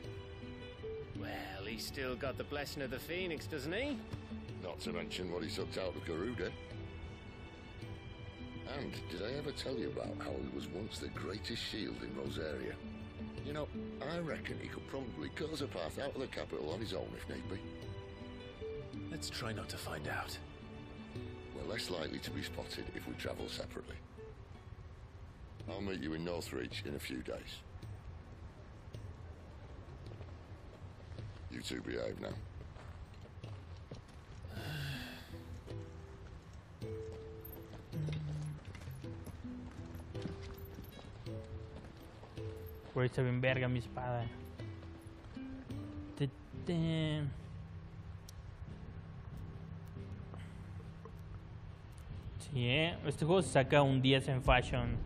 Well, he's still got the blessing of the Phoenix, doesn't he? Not to mention what he sucked out of Garuda. And did I ever tell you about how he was once the greatest shield in Rosaria? You know, I reckon he could probably cut us a path out of the capital on his own if need be. Let's try not to find out. We're less likely to be spotted if we travel separately. I'll meet you in Northreach in a few days. You two behave now. Güey, está bien verga mi espada. Sí, este juego se saca un 10 en fashion.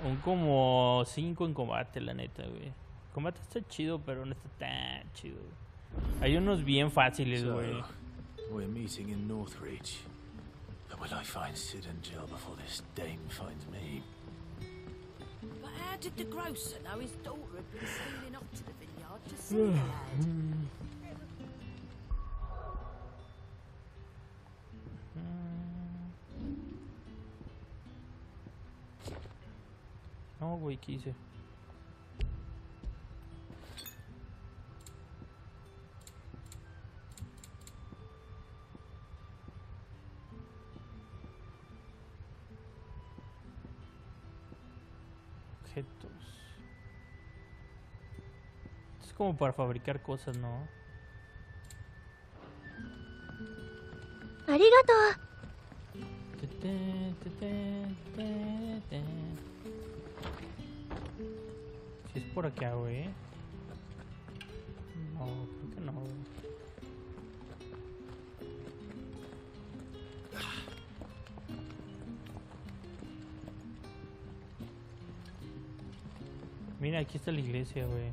Un como 5 en combate, la neta, güey. Combate está chido, pero no está tan chido. Hay unos bien fáciles, güey. We're meeting in Northreach. But will I find Sid and Jill before this dame finds me? But how did the grocer know his daughter had been stealing off to the vineyard to see the lad? No, güey, ¿qué hice? Objetos. Es como para fabricar cosas, ¿no? ¡Arigato! Si es por acá, güey. No, creo que no, güey. Mira, aquí está la iglesia, güey.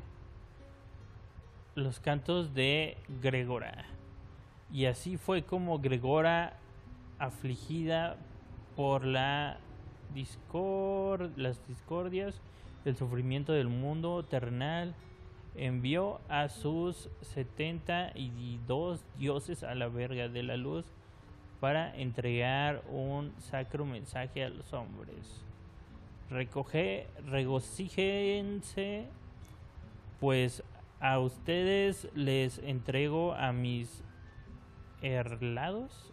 Los cantos de Gregora. Y así fue como Gregora, afligida por las discordias, el sufrimiento del mundo terrenal, envió a sus 72 dioses a la verga de la luz para entregar un sacro mensaje a los hombres. Regocíjense, pues a ustedes les entrego a mis herlados.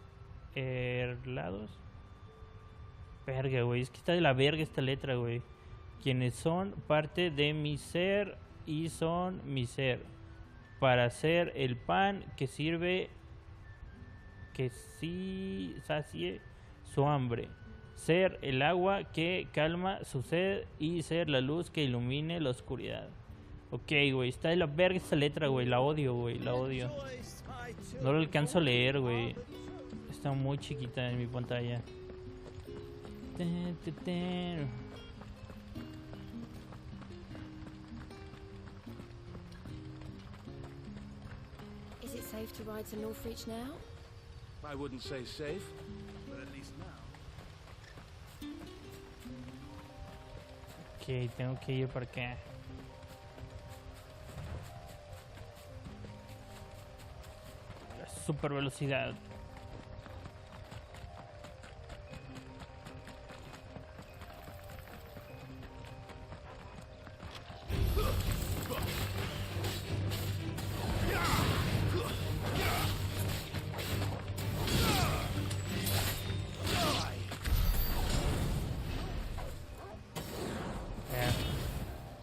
Verga, güey, es que está de la verga esta letra, güey. Quienes son parte de mi ser y son mi ser, para ser el pan que sirve, que sí sacie su hambre, ser el agua que calma su sed y ser la luz que ilumine la oscuridad. Ok, güey, está de la verga esta letra, güey, la odio, güey, la odio. No lo alcanzo a leer, güey. Está muy chiquita en mi pantalla. Is it safe to ride to Northreach now? I wouldn't say safe, but at least now. Ok, tengo que ir para acá. Super velocidad.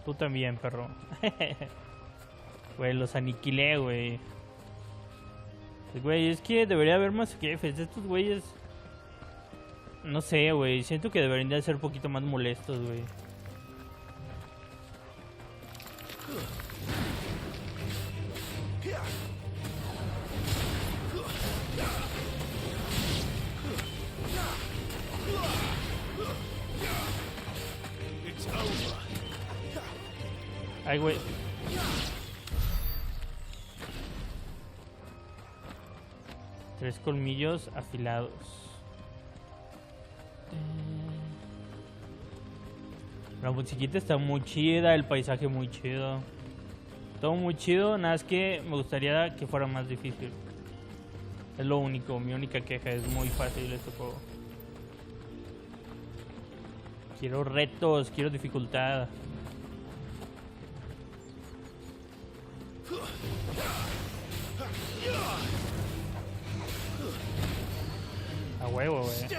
Tú también, perro. Güey, los aniquilé, güey. Güey, es que debería haber más jefes. Estos güeyes No sé, güey. Siento que deberían de ser un poquito más molestos, güey. Ay, güey. Tres colmillos afilados. La musiquita está muy chida, el paisaje muy chido. Todo muy chido, nada es que me gustaría que fuera más difícil. Es lo único, mi única queja, es muy fácil este juego. Quiero retos, quiero dificultad. A huevo, güey.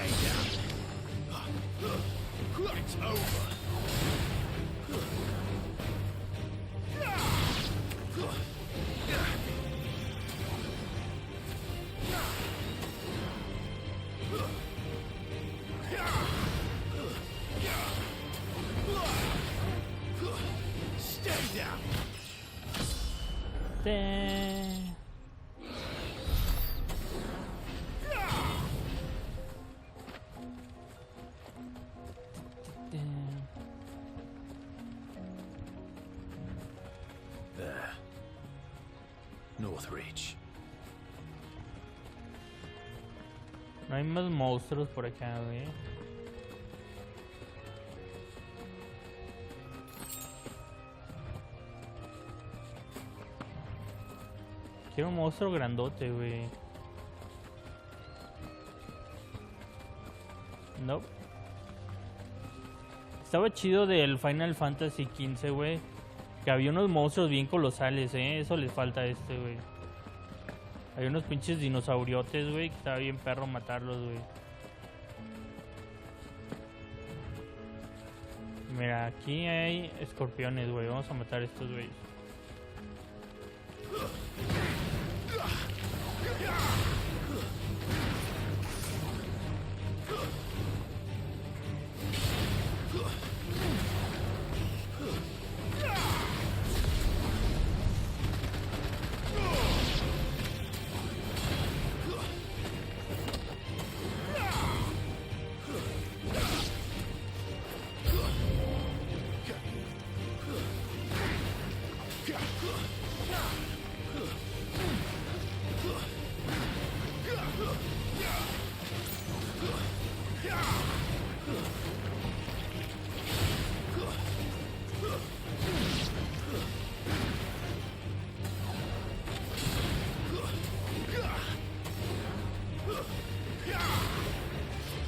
There. North Reach. No hay más monstruos por acá, güey. Quiero un monstruo grandote, güey. No. Estaba chido del Final Fantasy XV, güey. Que había unos monstruos bien colosales, Eso le falta a este, güey. Hay unos pinches dinosauriotes, güey, que estaba bien perro matarlos, güey. Mira, aquí hay escorpiones, güey. Vamos a matar a estos, güey.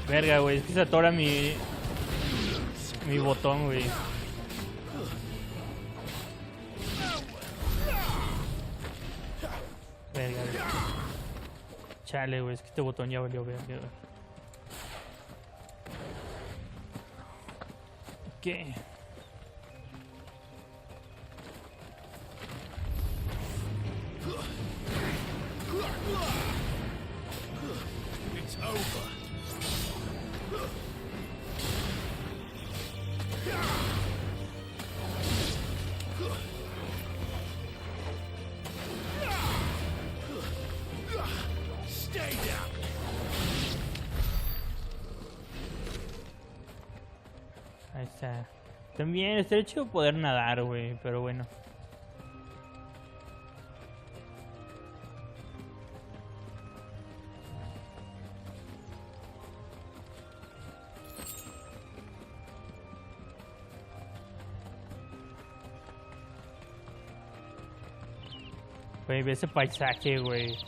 Verga, güey, es que se atora mi botón, güey. Verga, güey. Chale, güey, es que este botón ya valió verga, güey. ¿Qué? It's over. Stay down. Ahí está. También estaría chido poder nadar, güey, pero bueno. Güey, ve ese paisaje, güey.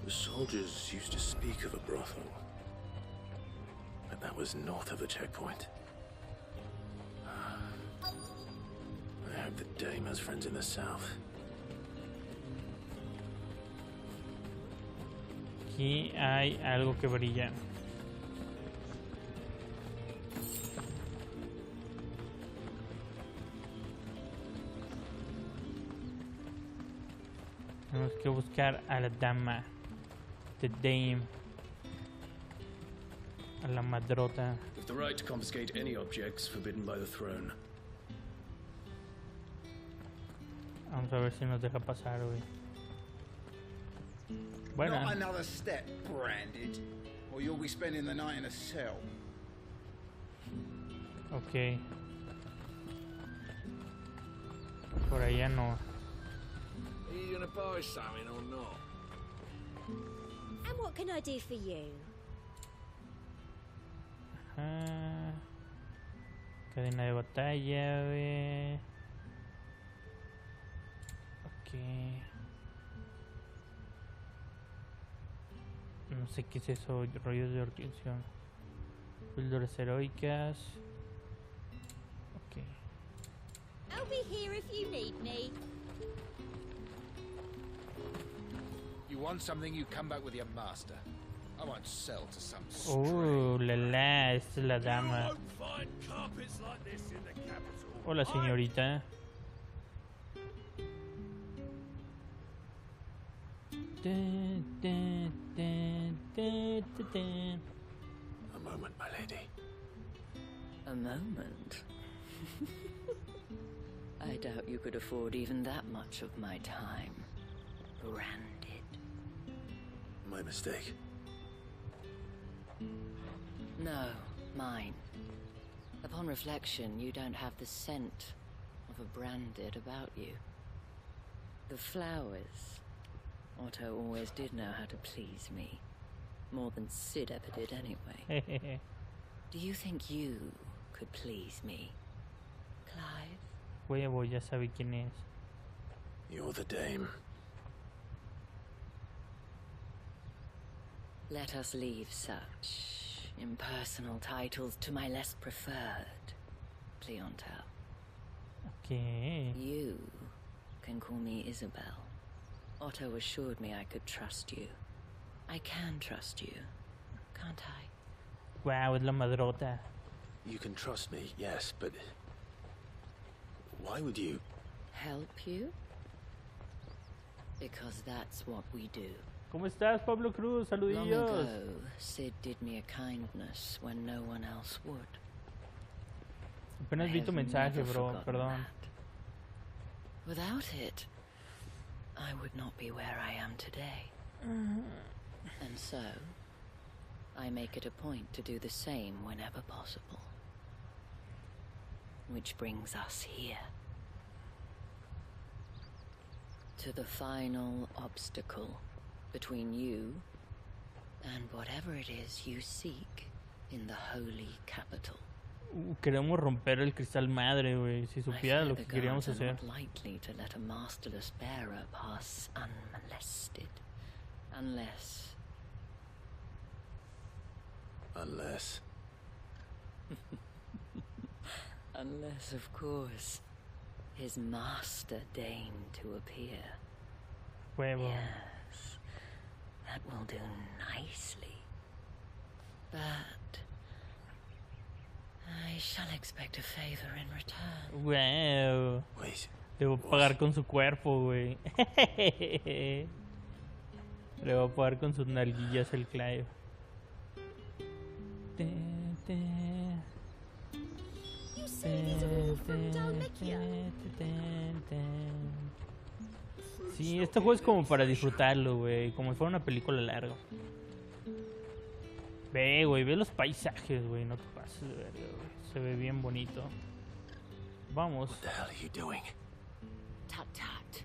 The soldiers used to speak of a brothel. But that was north of the checkpoint. I hope the dame has friends in the south. Aquí hay algo que brilla. Tenemos que buscar a la dama. The Dame. A la madrota. With the right to confiscate any objects forbidden by the throne. Vamos a ver si nos deja pasar, güey. Bueno. Not another step, branded, or you'll be spending the night in a cell. Ok. Por allá no. Are you gonna buy something or not? And what can I do for you? Ajá. Cadena de batalla, güey. Ok. No sé qué es eso, rollos de organización. Píldoras heroicas. Ok. I'll be here if you need me. You want something, you come back with your master. I won't sell to some Oh, la, esta es la dama. Hola, señorita. A moment, my lady. A moment? I doubt you could afford even that much of my time. Branded. My mistake. No, mine. Upon reflection, you don't have the scent of a branded about you. The flowers. Otto always did know how to please me. More than Sid ever did anyway. Do you think you could please me, Clive? Huevo, ya sabe quién es. You're the dame. Let us leave such impersonal titles to my less preferred clientele. Okay. You can call me Isabel. Otto assured me I could trust you. I can trust you, can't I? Wow, es la madrota. You can trust me, yes, but why would you? Help you? Because that's what we do. ¿Cómo estás, Pablo Cruz? Long Saludillos. ago, Sid did me a kindness when no one else would. Apenas vi tu mensaje, bro. Perdón. Without it, I would not be where I am today. And so, I make it a point to do the same whenever possible. Which brings us here. To the final obstacle between you and whatever it is you seek in the holy capital. Queremos romper el cristal madre, güey. Si supiera lo que queríamos hacer. Not likely to let a masterless bearer pass unmolested, unless. Unless, of course, his master deigned to appear. Huevo. Yes, that will do nicely. But I shall expect a favor in return. Wow. Wait. Le voy a pagar con su cuerpo, güey. Le voy a pagar con sus nalguillas el Clive. You say these are all from Dalmacia. Sí, este juego es como para disfrutarlo, güey. Como si fuera una película larga. Ve, güey, ve los paisajes, güey. No te pases de verga, güey. Se ve bien bonito. Vamos. What the hell are you doing? Tut tut.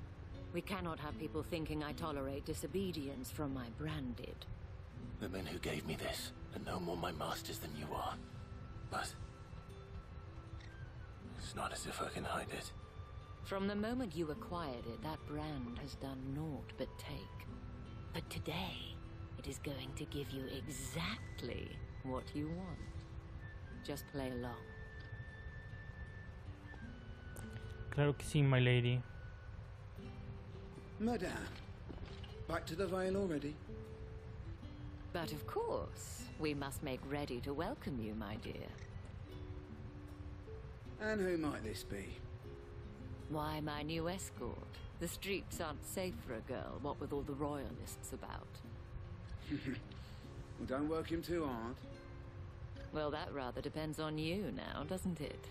We cannot have people thinking I tolerate disobedience from my branded. The men who gave me this are no more my masters than you are. But it's not as if I can hide it. From the moment you acquired it, that brand has done naught but take. But today, it is going to give you exactly what you want. Just play along. Claro que sí, my lady. Madame, back to the Vale already? But of course, we must make ready to welcome you, my dear. And who might this be? Why, my new escort. The streets aren't safe for a girl, what with all the royalists about. Well, don't work him too hard. Well, that rather depends on you now, doesn't it?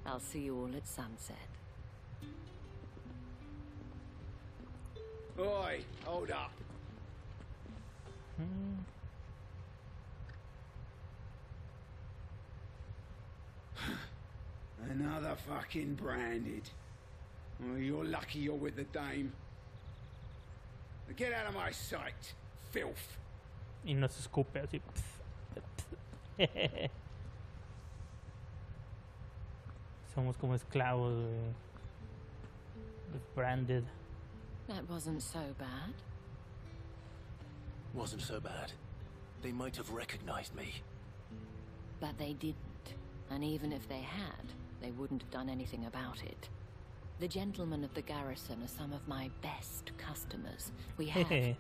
I'll see you all at sunset. Oi, hold up. Another fucking branded. Oh, you're lucky you're with the dame. Get out of my sight, filth. Y nos escupe así. Somos como esclavos, güey. Branded. That wasn't so bad. Wasn't so bad. They might have recognized me. But they didn't. And even if they had, they wouldn't have done anything about it. The gentlemen of the garrison are some of my best customers. We have an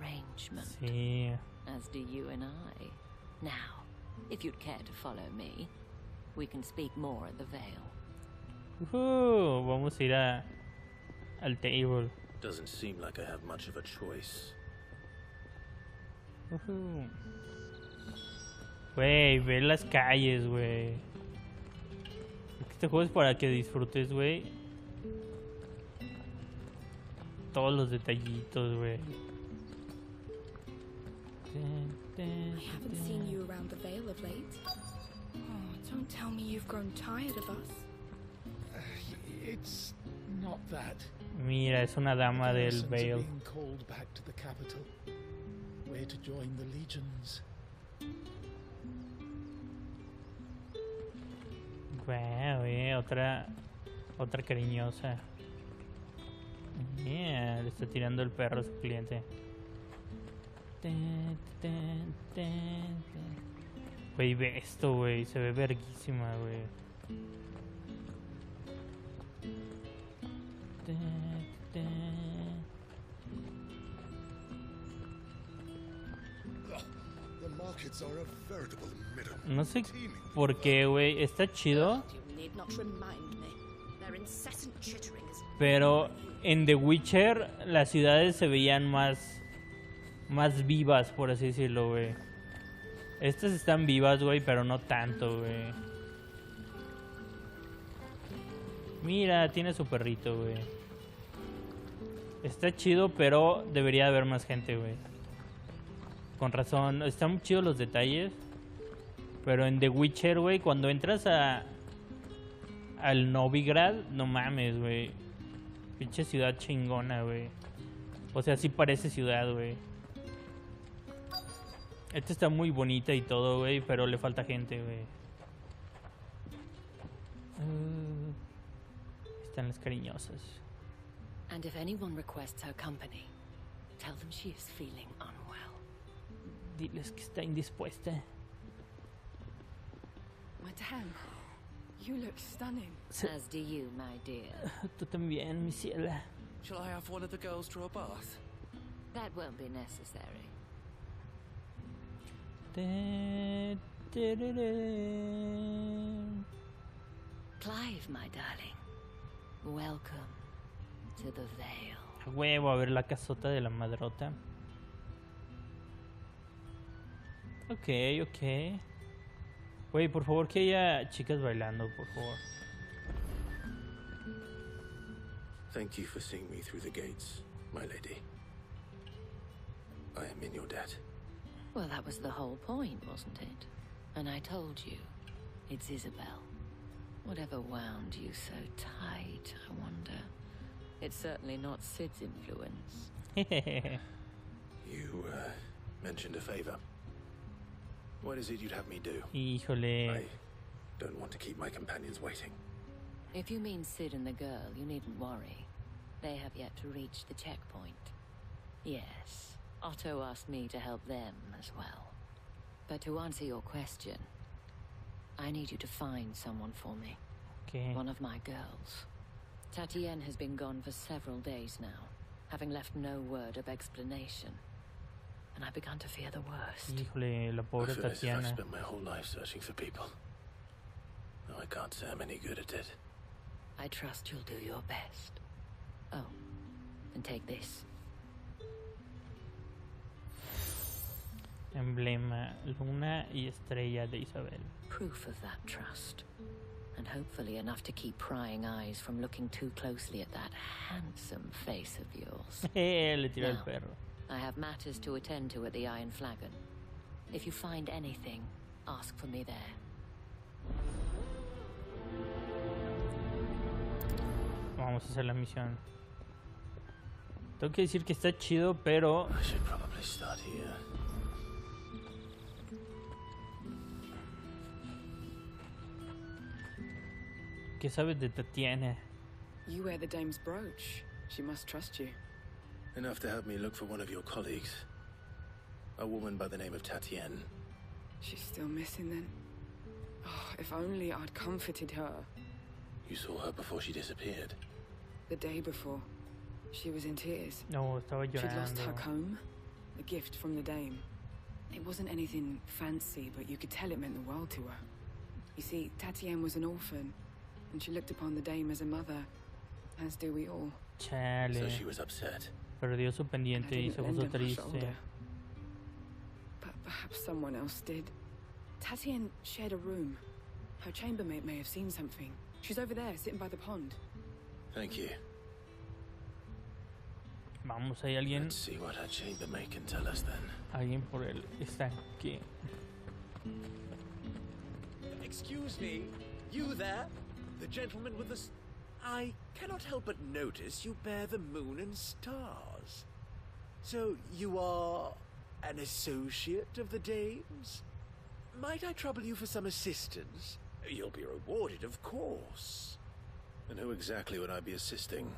arrangement. Sí. As do you and I. Now, if you'd care to follow me, we can speak more at the Vale. Vamos a ir al table. Doesn't seem like I have much of a choice. Güey, ve las calles, güey. Este juego es para que disfrutes, güey. Todos los detallitos, güey. I haven't seen you around the Vale of late. Oh, don't tell me you've grown tired of us. It's not that. Mira, es una dama del Vale. Being called back to the capital. We're to join the legions. Güey, otra cariñosa. Le está tirando el perro a su cliente. Güey, ve esto, güey. Se ve verguísima, güey. The markets are a veritable middle. No sé por qué, güey. Está chido. Pero en The Witcher las ciudades se veían más vivas, por así decirlo, güey. Estas están vivas, güey, pero no tanto, güey. Mira, tiene su perrito, güey. Está chido, pero debería haber más gente, güey. Con razón, están muy chidos los detalles. Pero en The Witcher, güey, cuando entras al Novigrad, no mames, güey. Pinche ciudad chingona, güey. O sea, sí parece ciudad, güey. Esta está muy bonita y todo, güey, pero le falta gente, güey. Están las cariñosas. And if anyone requests her company, tell them she is feeling unwell. Diles que está indispuesta. Madame, you look stunning. As do you, my dear. Tú también, mi ciela. Shall I have one of the girls draw a bath? That won't be necessary. Clive, my darling. Welcome to the Vale. A huevo, a ver la casota de la madrota. Ok. Güey, por favor, que haya chicas bailando, por favor. Thank you for seeing me through the gates, my lady. I am in your debt. Well, that was the whole point, wasn't it? And I told you, it's Isabel. Whatever wound you so tight, I wonder. It's certainly not Sid's influence. You mentioned a favor. What is it you'd have me do? Híjole. I don't want to keep my companions waiting. If you mean Sid and the girl, you needn't worry. They have yet to reach the checkpoint. Yes, Otto asked me to help them as well. But to answer your question, I need you to find someone for me. Okay. One of my girls. Tatienne has been gone for several days now, having left no word of explanation. And I've begun to fear the worst. Híjole, la I pobre feel as if I've Tatiana. spent my whole life searching for people. No, I can't say I'm any good at it. I trust you'll do your best. Oh, and take this. Emblema, luna y estrella de Isabel. Proof of that trust. And hopefully enough to keep prying eyes from looking too closely at that handsome face of yours. Le tiró el Now, perro. I have matters to attend to at the Iron Flagon. If you find anything, ask for me there. Vamos a hacer la misión. Tengo que decir que está chido, pero... I should probably start here. ¿Qué sabes de Tatiana? You wear the dame's brooch. She must trust you. Enough to help me look for one of your colleagues. A woman by the name of Tatienne. She's still missing then. Oh, if only I'd comforted her. You saw her before she disappeared. The day before. She was in tears. No, estaba She'd lost her llorando. comb. A gift from the dame. It wasn't anything fancy, but you could tell it meant the world to her. You see, Tatienne was an orphan, and she looked upon the dame as a mother, as do we all. Chale. So she was upset. Perdió su pendiente y se Lend puso her my triste. shoulder. But perhaps someone else did. Tatienne shared a room. Her chambermaid may have seen something. She's over there, sitting by the pond. Thank you. Vamos, hay alguien. Let's see what her chambermaid can tell us then. Alguien por el estanque. Excuse me, you there? The gentleman with the... I cannot help but notice you bear the moon and stars. So you are an associate of the dame's? Might I trouble you for some assistance? You'll be rewarded, of course. And who exactly would I be assisting?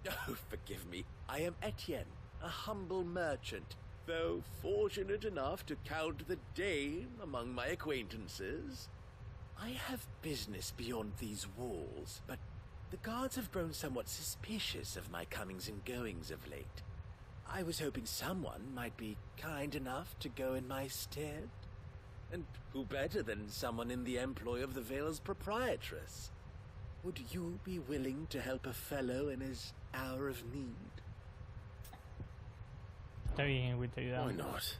Oh, forgive me. I am Etienne, a humble merchant, though fortunate enough to count the dame among my acquaintances. I have business beyond these walls, but the guards have grown somewhat suspicious of my comings and goings of late. I was hoping someone might be kind enough to go in my stead. And who better than someone in the employ of the Vale's proprietress? Would you be willing to help a fellow in his hour of need? Está bien, güey, te ayudamos. Why not?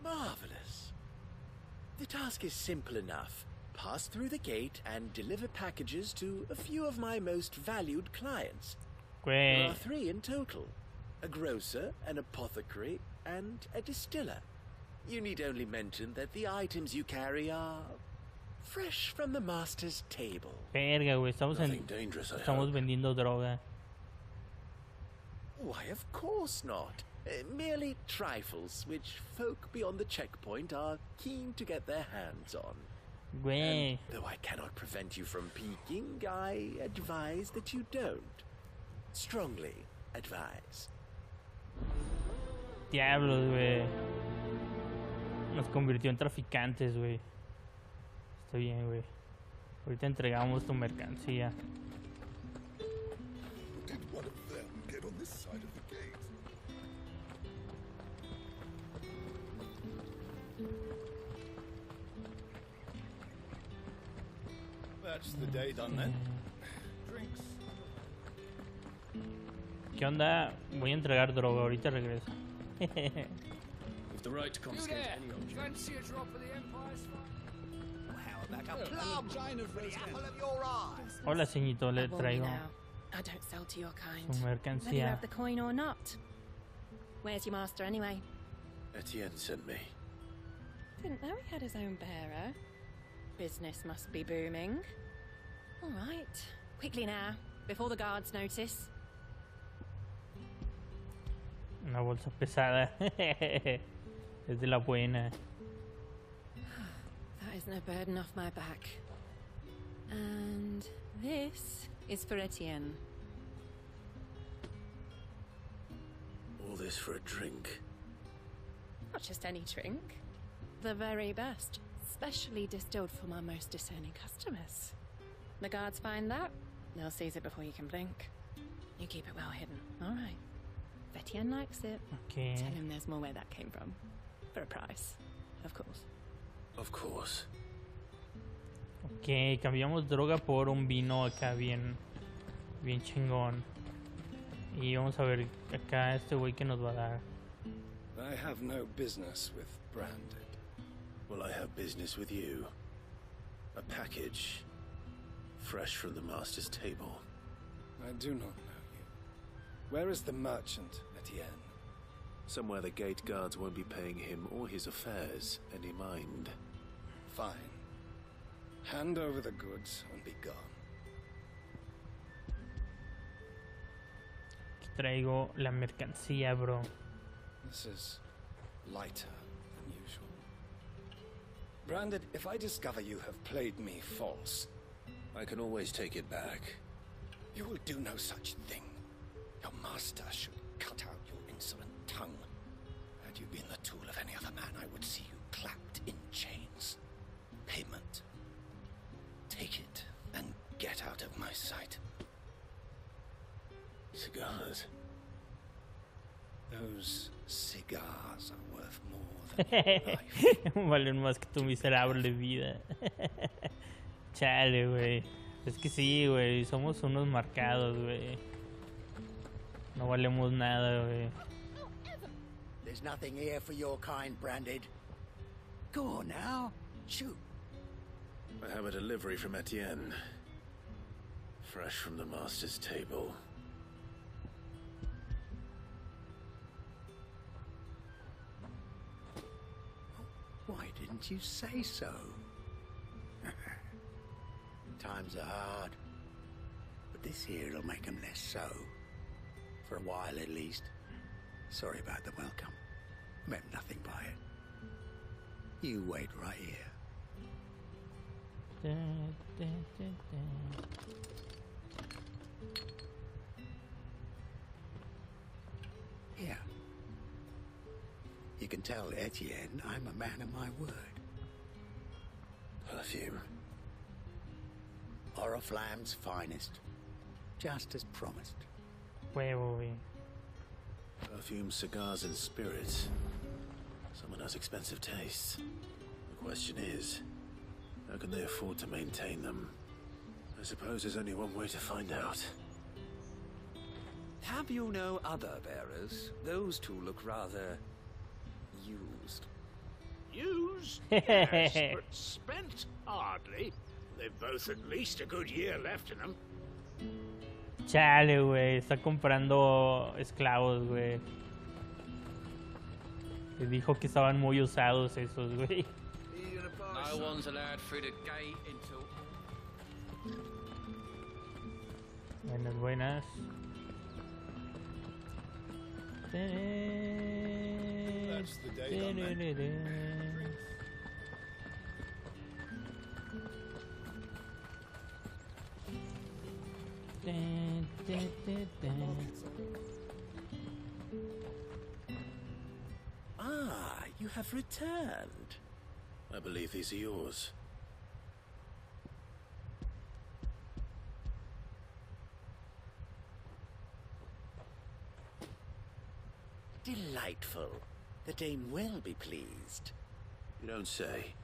Marvelous. The task is simple enough. Pass through the gate and deliver packages to a few of my most valued clients. There Güey. are 3 in total. A grocer, an apothecary, and a distiller. You need only mention that the items you carry are fresh from the master's table. Verga, güey, Nothing dangerous, I estamos hope. vendiendo droga. Why, of course not. Merely trifles which folk beyond the checkpoint are keen to get their hands on. Güey. And though I cannot prevent you from peeking, I advise that you don't. Strongly advise. Diablos, güey. Nos convirtió en traficantes, güey. Está bien, güey. Ahorita entregamos tu mercancía. Did one of them get on this side of the gate? That's the day done then. Drinks. ¿Qué onda? Voy a entregar droga, ahorita regreso. With the right to confiscate any object. Fancy a drop of the Empire's fine? How about a plum? The apple of your eye. Hola, ceñito, le traigo I don't sell to your kind. su Whether you mercancía. have the coin or not. Where's your master anyway? Etienne sent me. Didn't know he had his own bearer. Business must be booming. All right. Quickly now, before the guards notice. Una bolsa pesada. Es de la buena. That is no burden off my back. And this is for Etienne. All this for a drink. Not just any drink. The very best. Specially distilled for my most discerning customers. The guards find that, they'll seize it before you can blink. You keep it well hidden, all right? If Etienne likes it, Okay. tell him there's more where that came from. For a price, of course. Of course. Ok, cambiamos droga por un vino acá bien chingón. Y vamos a ver acá este güey que nos va a dar. I have no business with Branded. Well, I have business with you. A package, fresh from the Master's table. I do not know you. Where is the merchant, Etienne? Somewhere the gate guards won't be paying him or his affairs any mind. Fine. Hand over the goods and be gone. Aquí traigo la mercancía, bro. This is lighter than usual. Branded, if I discover you have played me false... I can always take it back. You will do no such thing. Your master should cut out your insolent tongue. Had you been the tool of any other man, I would see you clapped in chains. Payment. Take it and get out of my sight. Cigars. Those cigars are worth more than your life. Valen más que tu miserable vida. Chale, güey. Es que sí, güey. Somos unos marcados, güey. No valemos nada, güey. There's nothing here for your kind, Branded. Go on now. Shoot. I have a delivery from Etienne. Fresh from the Master's table. Why didn't you say so? Times are hard. But this here'll make them less so. For a while at least. Sorry about the welcome. Meant nothing by it. You wait right here. Here. You can tell Etienne I'm a man of my word. Perfume. Oriflamme's finest. Just as promised. Huevo, güey. Perfume, cigars, and spirits. Someone has expensive tastes. The question is, how can they afford to maintain them? I suppose there's only one way to find out. Have you no other bearers? Those two look rather... used. Used? Yes, but spent hardly. They've both at least a good year left in them. Chale, güey. Está comprando esclavos, güey. Le dijo que estaban muy usados esos, güey. No one's allowed through the gate until... Buenas, buenas. That's the day I met. Ah, you have returned. I believe these are yours. Delightful. The dame will be pleased. You don't say.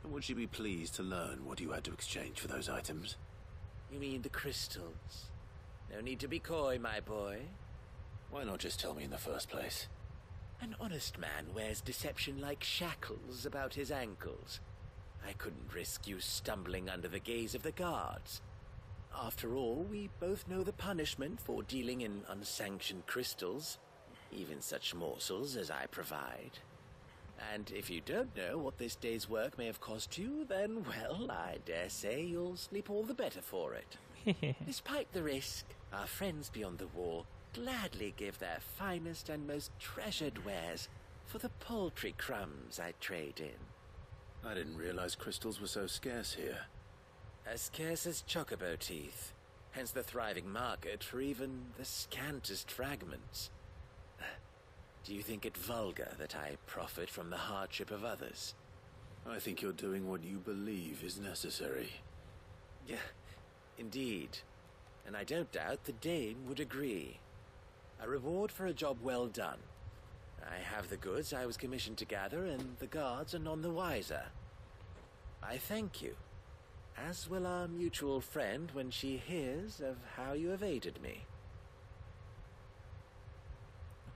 And would she be pleased to learn what you had to exchange for those items? You mean the crystals? No need to be coy, my boy. Why not just tell me in the first place? An honest man wears deception like shackles about his ankles. I couldn't risk you stumbling under the gaze of the guards. After all, we both know the punishment for dealing in unsanctioned crystals, even such morsels as I provide. And if you don't know what this day's work may have cost you, then, well, I dare say you'll sleep all the better for it. Despite the risk, our friends beyond the wall gladly give their finest and most treasured wares for the paltry crumbs I trade in. I didn't realize crystals were so scarce here. As scarce as chocobo teeth, hence the thriving market for even the scantest fragments. Do you think it vulgar that I profit from the hardship of others? I think you're doing what you believe is necessary. Yeah, indeed. And I don't doubt the dame would agree. A reward for a job well done. I have the goods I was commissioned to gather, and the guards are none the wiser. I thank you, as will our mutual friend when she hears of how you have aided me.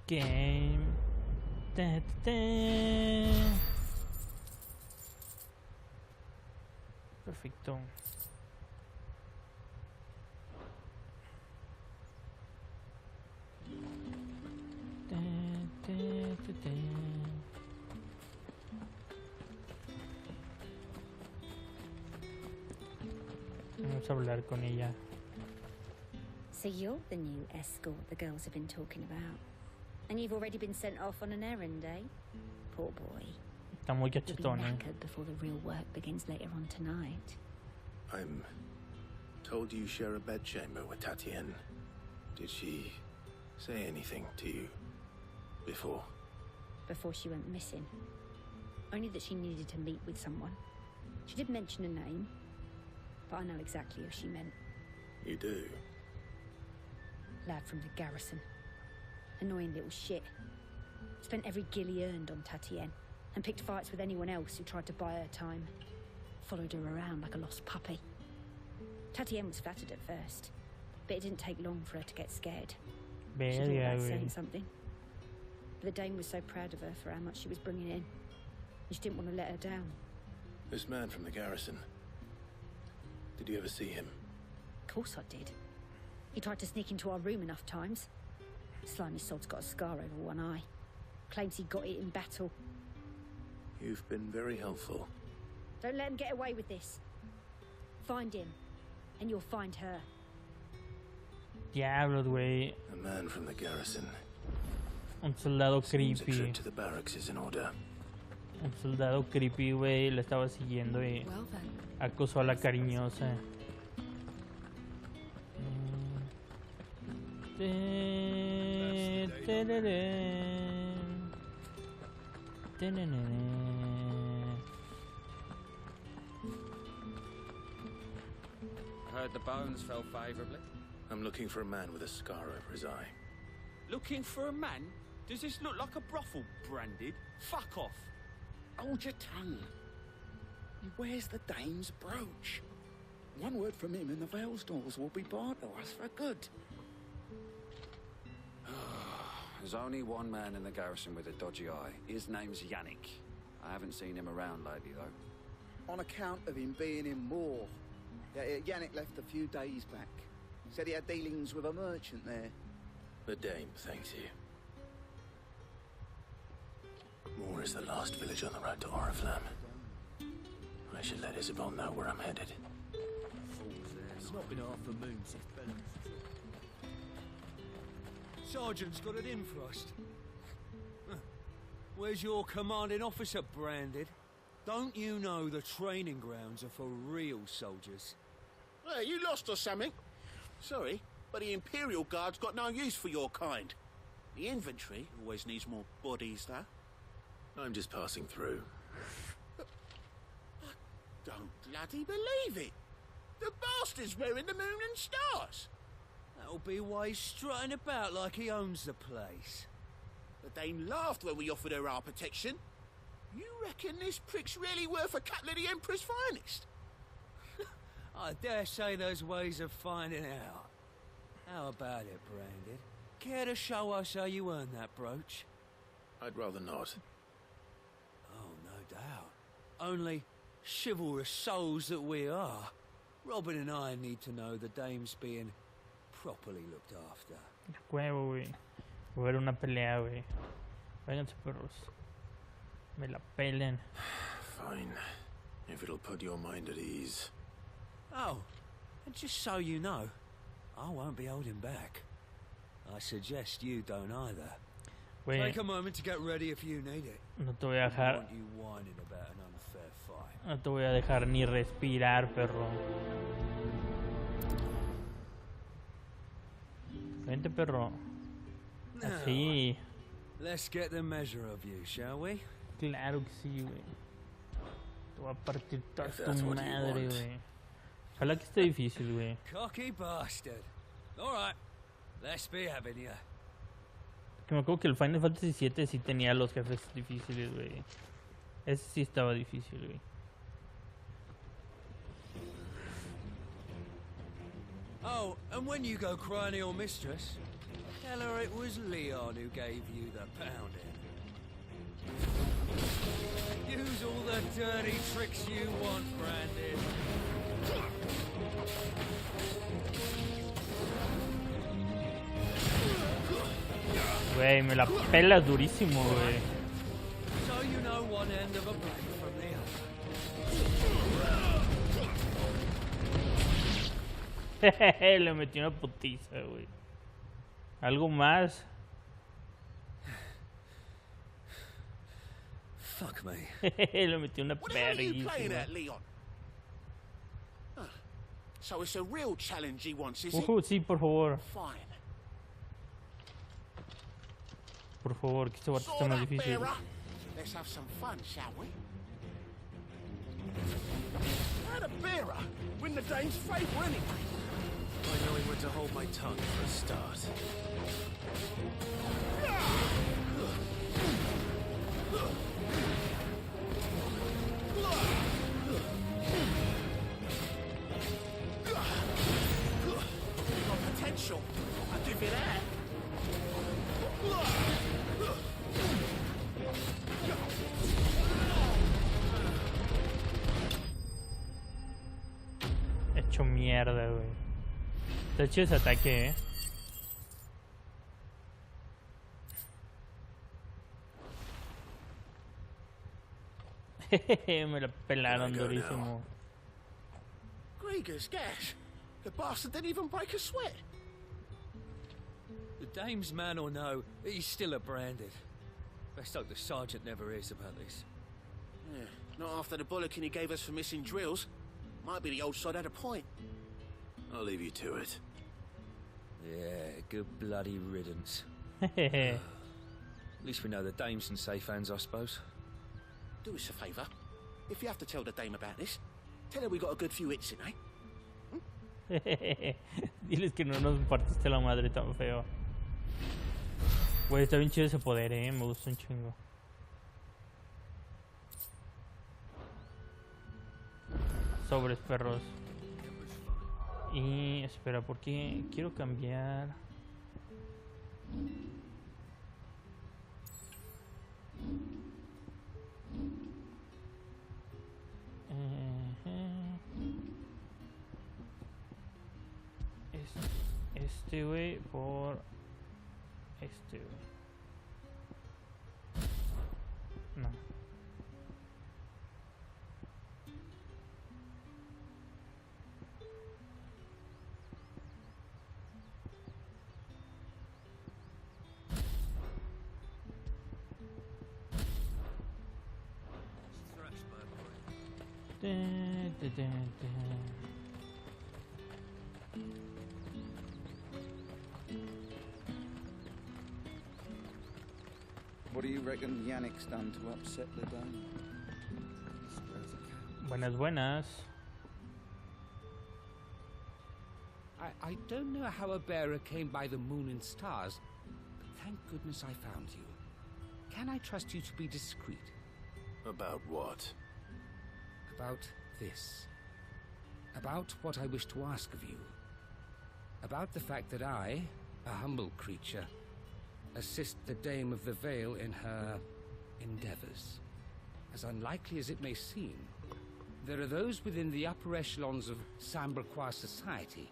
Game. Perfecto. Vamos a hablar con ella. So you're the new escort the girls have been talking about. And you've already been sent off on an errand, eh? Poor boy. Está muy You'll be cachetón, knackered before the real work begins later on tonight. I'm told you share a bedchamber with Tatienne. Did she say anything to you before? Before she went missing. Only that she needed to meet with someone. She did mention a name, but I know exactly who she meant. You do? Lad from the garrison. Annoying little shit. Spent every guil he earned on Tatienne, and picked fights with anyone else who tried to buy her time. Followed her around like a lost puppy. Tatienne was flattered at first, but it didn't take long for her to get scared. She thought about saying something. But the dame was so proud of her for how much she was bringing in, and she didn't want to let her down. This man from the garrison. Did you ever see him? Of course I did. He tried to sneak into our room enough times. Slimy sod's got a scar over one eye. Claims he got it in battle. You've been very helpful. Don't let him get away with this. Find him, and you'll find her. Diablos, güey. A man from the garrison. Un soldado Seems a creepy. trip to the barracks is in order. Un soldado creepy, güey. Le estaba siguiendo y acosó a la cariñosa. Heard the bones fell favourably. I'm looking for a man with a scar over his eye. Looking for a man? Does this look like a brothel, Branded? Fuck off. Hold your tongue. He wears the dame's brooch. One word from him and the Vale's doors will be barred to us for good. There's only one man in the garrison with a dodgy eye. His name's Yannick. I haven't seen him around lately, though. On account of him being in war. Yannick left a few days back. Said he had dealings with a merchant there. The dame thanks you. Moor is the last village on the road to Oriflamme. I should let Isabel know where I'm headed. It's not been half a moon since Bellum. Sergeant's got it in for us. Where's your commanding officer, Branded? Don't you know the training grounds are for real soldiers? Hey, you lost or something? Sorry, but the Imperial Guard's got no use for your kind. The infantry always needs more bodies, though. I'm just passing through. I don't bloody believe it. The bastard's wearing the moon and stars. That'll be why he's strutting about like he owns the place. The dame laughed when we offered her our protection. You reckon this prick's really worth a couple of the Emperor's finest? I dare say there's ways of finding out. How about it, Branded? Care to show us how you earned that brooch? I'd rather not. Oh, no doubt. Only chivalrous souls that we are, Robin and I need to know the dame's being properly looked after. Huevo, güey. Voy a ver una pelea, güey. Váyanse, perros. Me la pelen. Fine. If it'll put your mind at ease. Oh, and just so you know, I won't be holding back. I suggest you don't either. Güey. Take a moment to get ready if you need it. No te voy a I dejar. want you whining about an unfair fight. No te voy a dejar ni respirar, perro. Vente, perro. Así. Let's get the measure of you, shall we? Claro que sí, güey. Te voy a partir toda If that's tu what you madre, want. güey. Ojalá que esté difícil, güey. Cocky bastard. All right, let's be having you. Que me acuerdo que el Final Fantasy VII sí tenía los jefes difíciles, güey. Ese sí estaba difícil, güey. Oh, and when you go crying to your mistress, tell her it was Leon who gave you the pounding. Use all the dirty tricks you want, Brandon. Güey, me la pelas durísimo, güey. So you know one end of a blade from the other. Le metí una putiza, güey. ¿Algo más? Fuck me. Le metí una What the hell are you playing perguísima. at, Leon? Ah, so it's a real challenge he wants, is it? Sí, por favor. Fine. Por favor, que este vato está Sword más up, difícil. bearer. Let's have some fun, shall we? How'd a bearer win the dame's favour anyway? By knowing when to hold my tongue for a start. Got potential. I'll give you that. Hecho mierda, güey. Está hecho ese ataque, Me la pelaron durísimo. Grieger's gash. The bastard didn't even break a sweat. The dame's man or no, he's still a branded. Best hope the sergeant never hears about this. Yeah, not after the bollocking he gave us for missing drills. Might be the old sod had a point. I'll leave you to it. Yeah, good bloody riddance. At least we know the dame's in safe hands, I suppose. Do us a favour. If you have to tell the dame about this, tell her we got a good few hits in, eh? Diles que no nos partiste la madre tan feo. Güey, está bien chido ese poder, me gusta un chingo. Sobres, perros. Y espera, porque quiero cambiar. Este güey por este güey. No. What do you reckon Yannick's done to upset the dame? Buenas, buenas. I don't know how a bearer came by the moon and stars, but thank goodness I found you. Can I trust you to be discreet? About what? About this. About what I wish to ask of you. About the fact that I, a humble creature, assist the Dame of the Vale in her endeavors. As unlikely as it may seem, there are those within the upper echelons of Samberquois society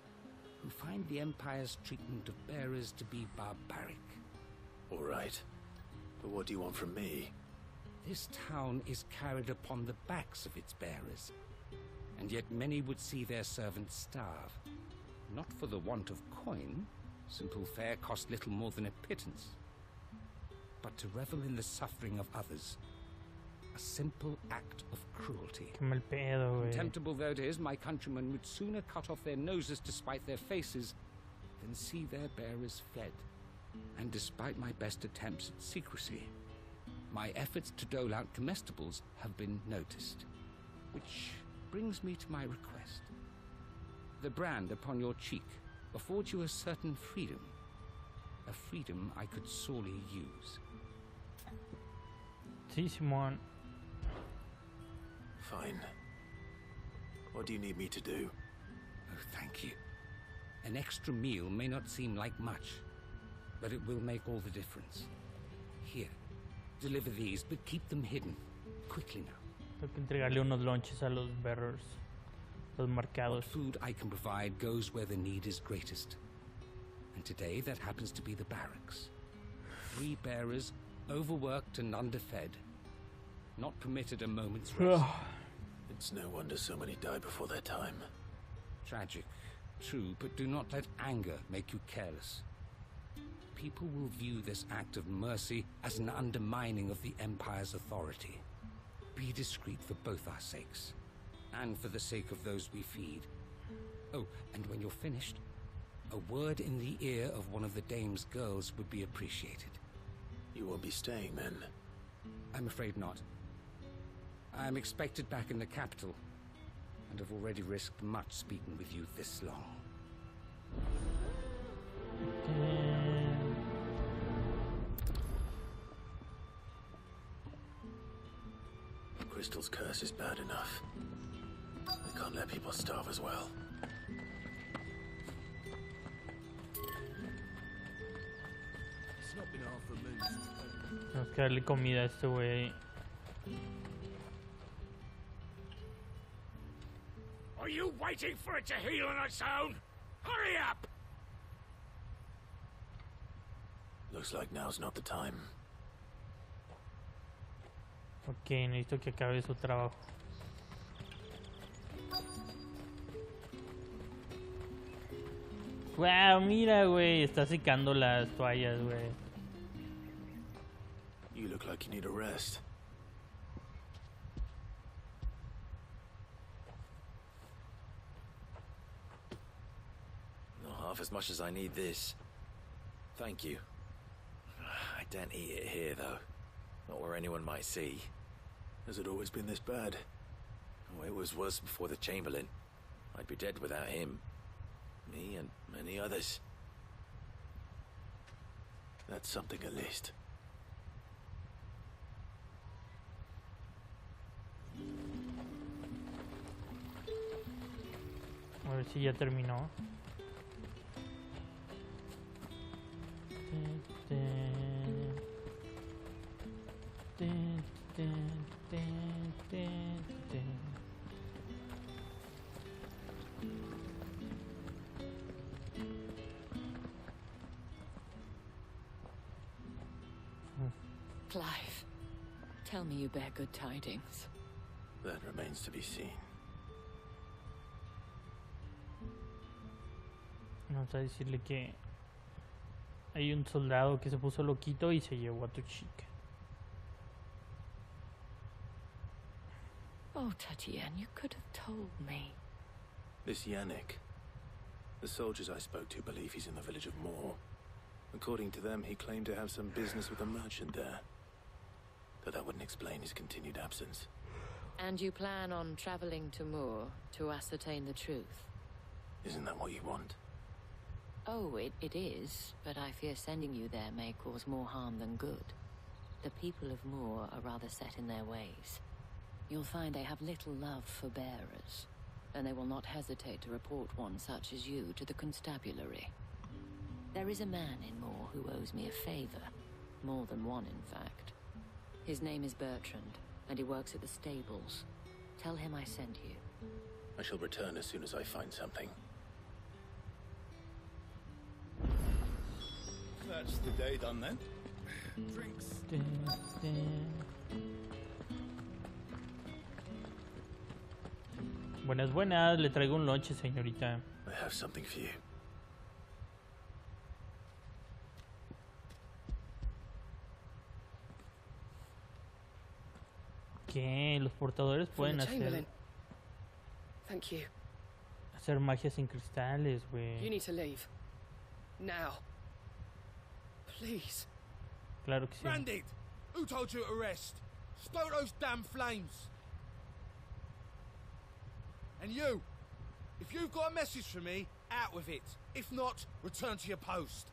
who find the Empire's treatment of bearers to be barbaric. All right. But what do you want from me? This town is carried upon the backs of its bearers, and yet many would see their servants starve. Not for the want of coin, simple fare cost little more than a pittance, but to revel in the suffering of others. A simple act of cruelty. Qué mal pedo, güey. Contemptible though it is, my countrymen would sooner cut off their noses to spite their faces than see their bearers fed. And despite my best attempts at secrecy, my efforts to dole out comestibles have been noticed. Which brings me to my request. The brand upon your cheek affords you a certain freedom. A freedom I could sorely use. Sí, Simón. Fine. What do you need me to do? Oh, thank you. An extra meal may not seem like much, but it will make all the difference. Here, deliver these, but keep them hidden. quickly now. Tengo que entregarle unos lunches a los bearers, los marcados. What food I can provide goes where the need is greatest. And today that happens to be the barracks. 3 bearers, overworked and underfed. Not permitted a moment's rest. It's no wonder so many die before their time. Tragic, true, but do not let anger make you careless. People will view this act of mercy as an undermining of the Empire's authority. Be discreet for both our sakes, and for the sake of those we feed. Oh, and when you're finished, a word in the ear of one of the Dame's girls would be appreciated. You won't be staying, then? I'm afraid not. I'm expected back in the capital, and have already risked much speaking with you this long. Crystal's curse is bad enough. They can't let people starve as well. It's not been half removed. Tenemos que darle comida a este güey. Are you waiting for it to heal on its own? Hurry up! Looks like now's not the time. Ok, necesito que acabe su trabajo. Wow, mira, güey, está secando las toallas, güey. You look like you need a rest. Not half as much as I need this. Thank you. I don't eat it here, though. Not where anyone might see. Has it always been this bad? Oh, it was worse before the Chamberlain. I'd be dead without him. Me and many others. That's something at least. A ver si ya terminó. Clive, tell me you bear good tidings. That remains to be seen. Vamos a decirle que hay un soldado que se puso loquito y se llevó a tu chica. Oh, Tatiana, you could have told me. This Yannick. The soldiers I spoke to believe he's in the village of Moor. According to them, he claimed to have some business with a merchant there. Though that wouldn't explain his continued absence. And you plan on traveling to Moor to ascertain the truth? Isn't that what you want? Oh, it is, but I fear sending you there may cause more harm than good. The people of Moor are rather set in their ways. You'll find they have little love for bearers, and they will not hesitate to report one such as you to the constabulary. There is a man in Moor who owes me a favor. More than one, in fact. His name is Bertrand, and he works at the stables. Tell him I sent you. I shall return as soon as I find something. That's the day done then. Drinks. Buenas, buenas. Le traigo un lonche, señorita. I have something for you. ¿Qué? Los portadores pueden hacer Thank you. hacer magia sin cristales, güey. You need to leave. Now. Please. Claro que sí. Branded! Who told you to rest? Stoke those damn flames! And you! If you've got a message for me, out with it. If not, return to your post.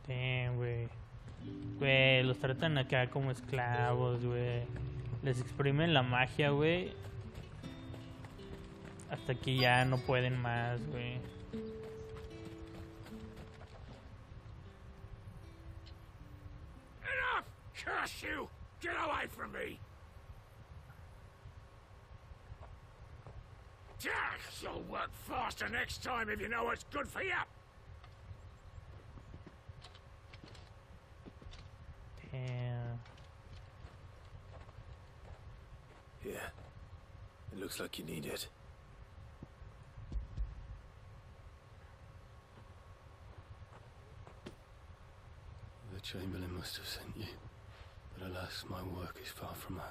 Damn, güey. Güey, los tratan acá como esclavos, güey. Les exprimen la magia, güey. Hasta que ya no pueden más, güey. Curse you! Get away from me! Jack, you'll work faster next time if you know what's good for you. Damn. Yeah. It looks like you need it. The Chamberlain must have sent you, but alas, my work is far from over.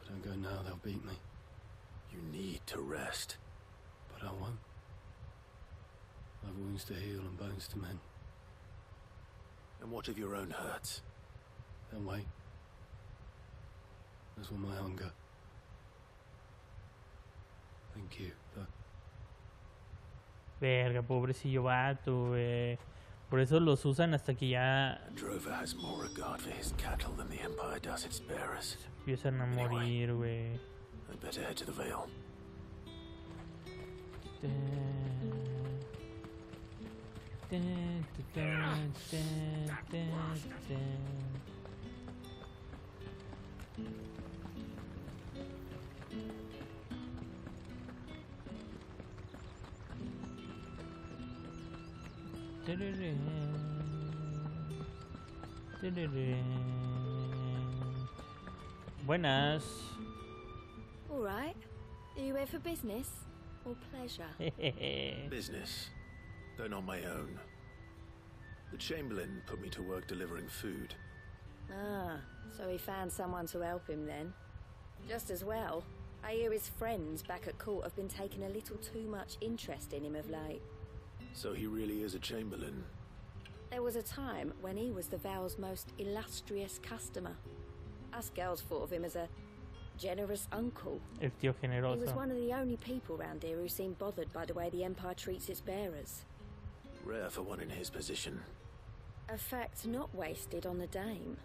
If I don't go now, they'll beat me. You need to rest. But I won't. I've wounds to heal and bones to mend. And what of your own hurts? They'll wait. As will my hunger. Thank you, but... Verga, pobrecillo vato, güey. Por eso los usan hasta que ya Drover has more regard for his cattle than the Empire does its bearers. empiezan a morir, güey. I'd better head to the Vale. Buenas. All right. Are you here for business or pleasure? Business, though not my own. The Chamberlain put me to work delivering food. Ah, so he found someone to help him then. Just as well. I hear his friends back at court have been taking a little too much interest in him of late. So he really is a Chamberlain. There was a time when he was the Vale's most illustrious customer. Us girls thought of him as a generous uncle. El tío generoso. He was one of the only people around here who seemed bothered by the way the Empire treats its bearers. Rare for one in his position. A fact not wasted on the Dame.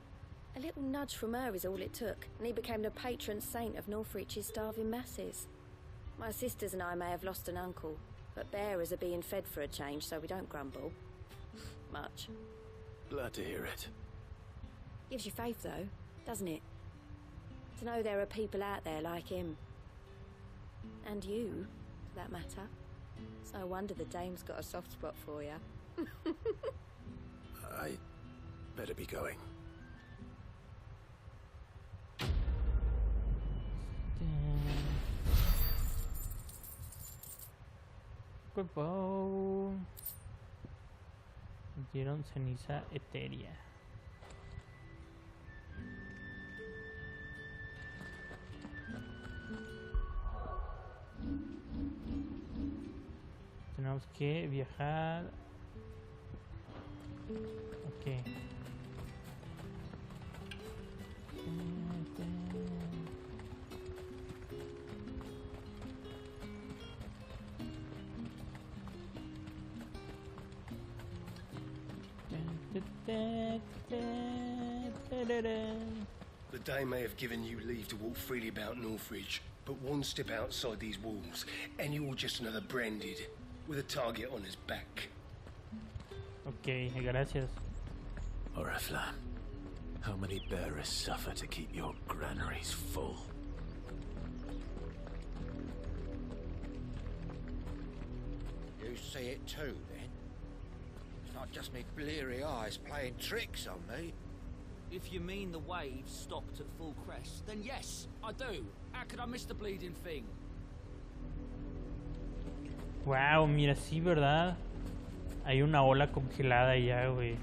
A little nudge from her is all it took, and he became the patron saint of Northreach's starving masses. My sisters and I may have lost an uncle, but bearers are being fed for a change, so we don't grumble. Much. Glad to hear it. Gives you faith, though, doesn't it? To know there are people out there like him. And you, for that matter. It's no wonder the Dame's got a soft spot for you. I better be going. Cuerpo. Dieron ceniza etérea. Tenemos que viajar. Ok. The Dame may have given you leave to walk freely about Northreach, but one step outside these walls, and you're just another branded, with a target on his back. Ok, gracias. Oriflamme, how many bearers suffer to keep your granaries full? You see it too, then? It's not just me bleary eyes playing tricks on me. If you mean the waves stopped at full crest, then yes, I do. How could I miss the bleeding thing? Wow, mira, sí, ¿verdad? Hay una ola congelada ya, güey.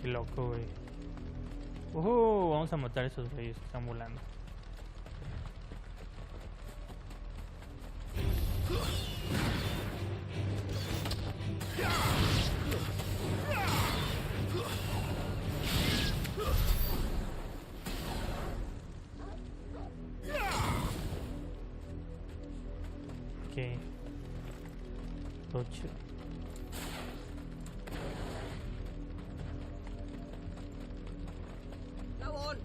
Qué loco, güey. Vamos a matar a esos reyes que están volando. Ok. Tocho. Go on,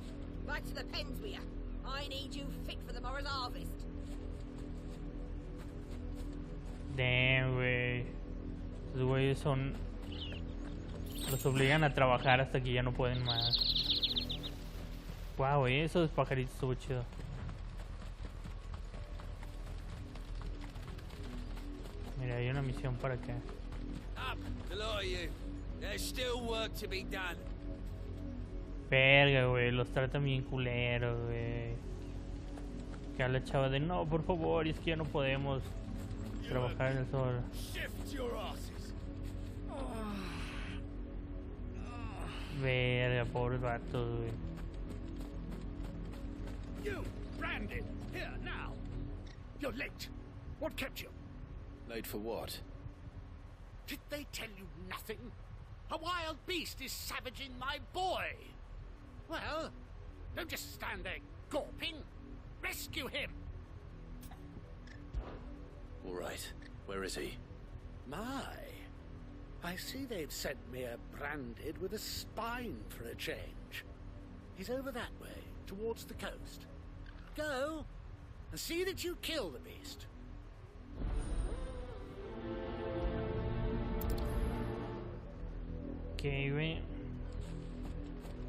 back to the pens with you. I need you fit for the morrow's harvest. Damn, güey. Esos güeyes son Los obligan a trabajar hasta que ya no pueden más. Wow, esos pajaritos estuvo chido. Mira, hay una misión para acá. Up, the lot of you. There's still work to be done. Verga, güey, los tratan bien culeros, güey. Que a la chava de no, por favor, es que ya no podemos trabajar en el sol. Shift your asses. Verga, pobres vatos, güey. You, Brandon, here now. You're late. What kept you? Late for what? Did they tell you nothing? A wild beast is savaging my boy. Well, don't just stand there gawping. Rescue him. All right. Where is he? My. I see they've sent me a branded with a spine for a change. He's over that way, towards the coast. Go, and see that you kill the beast. Okay, güey.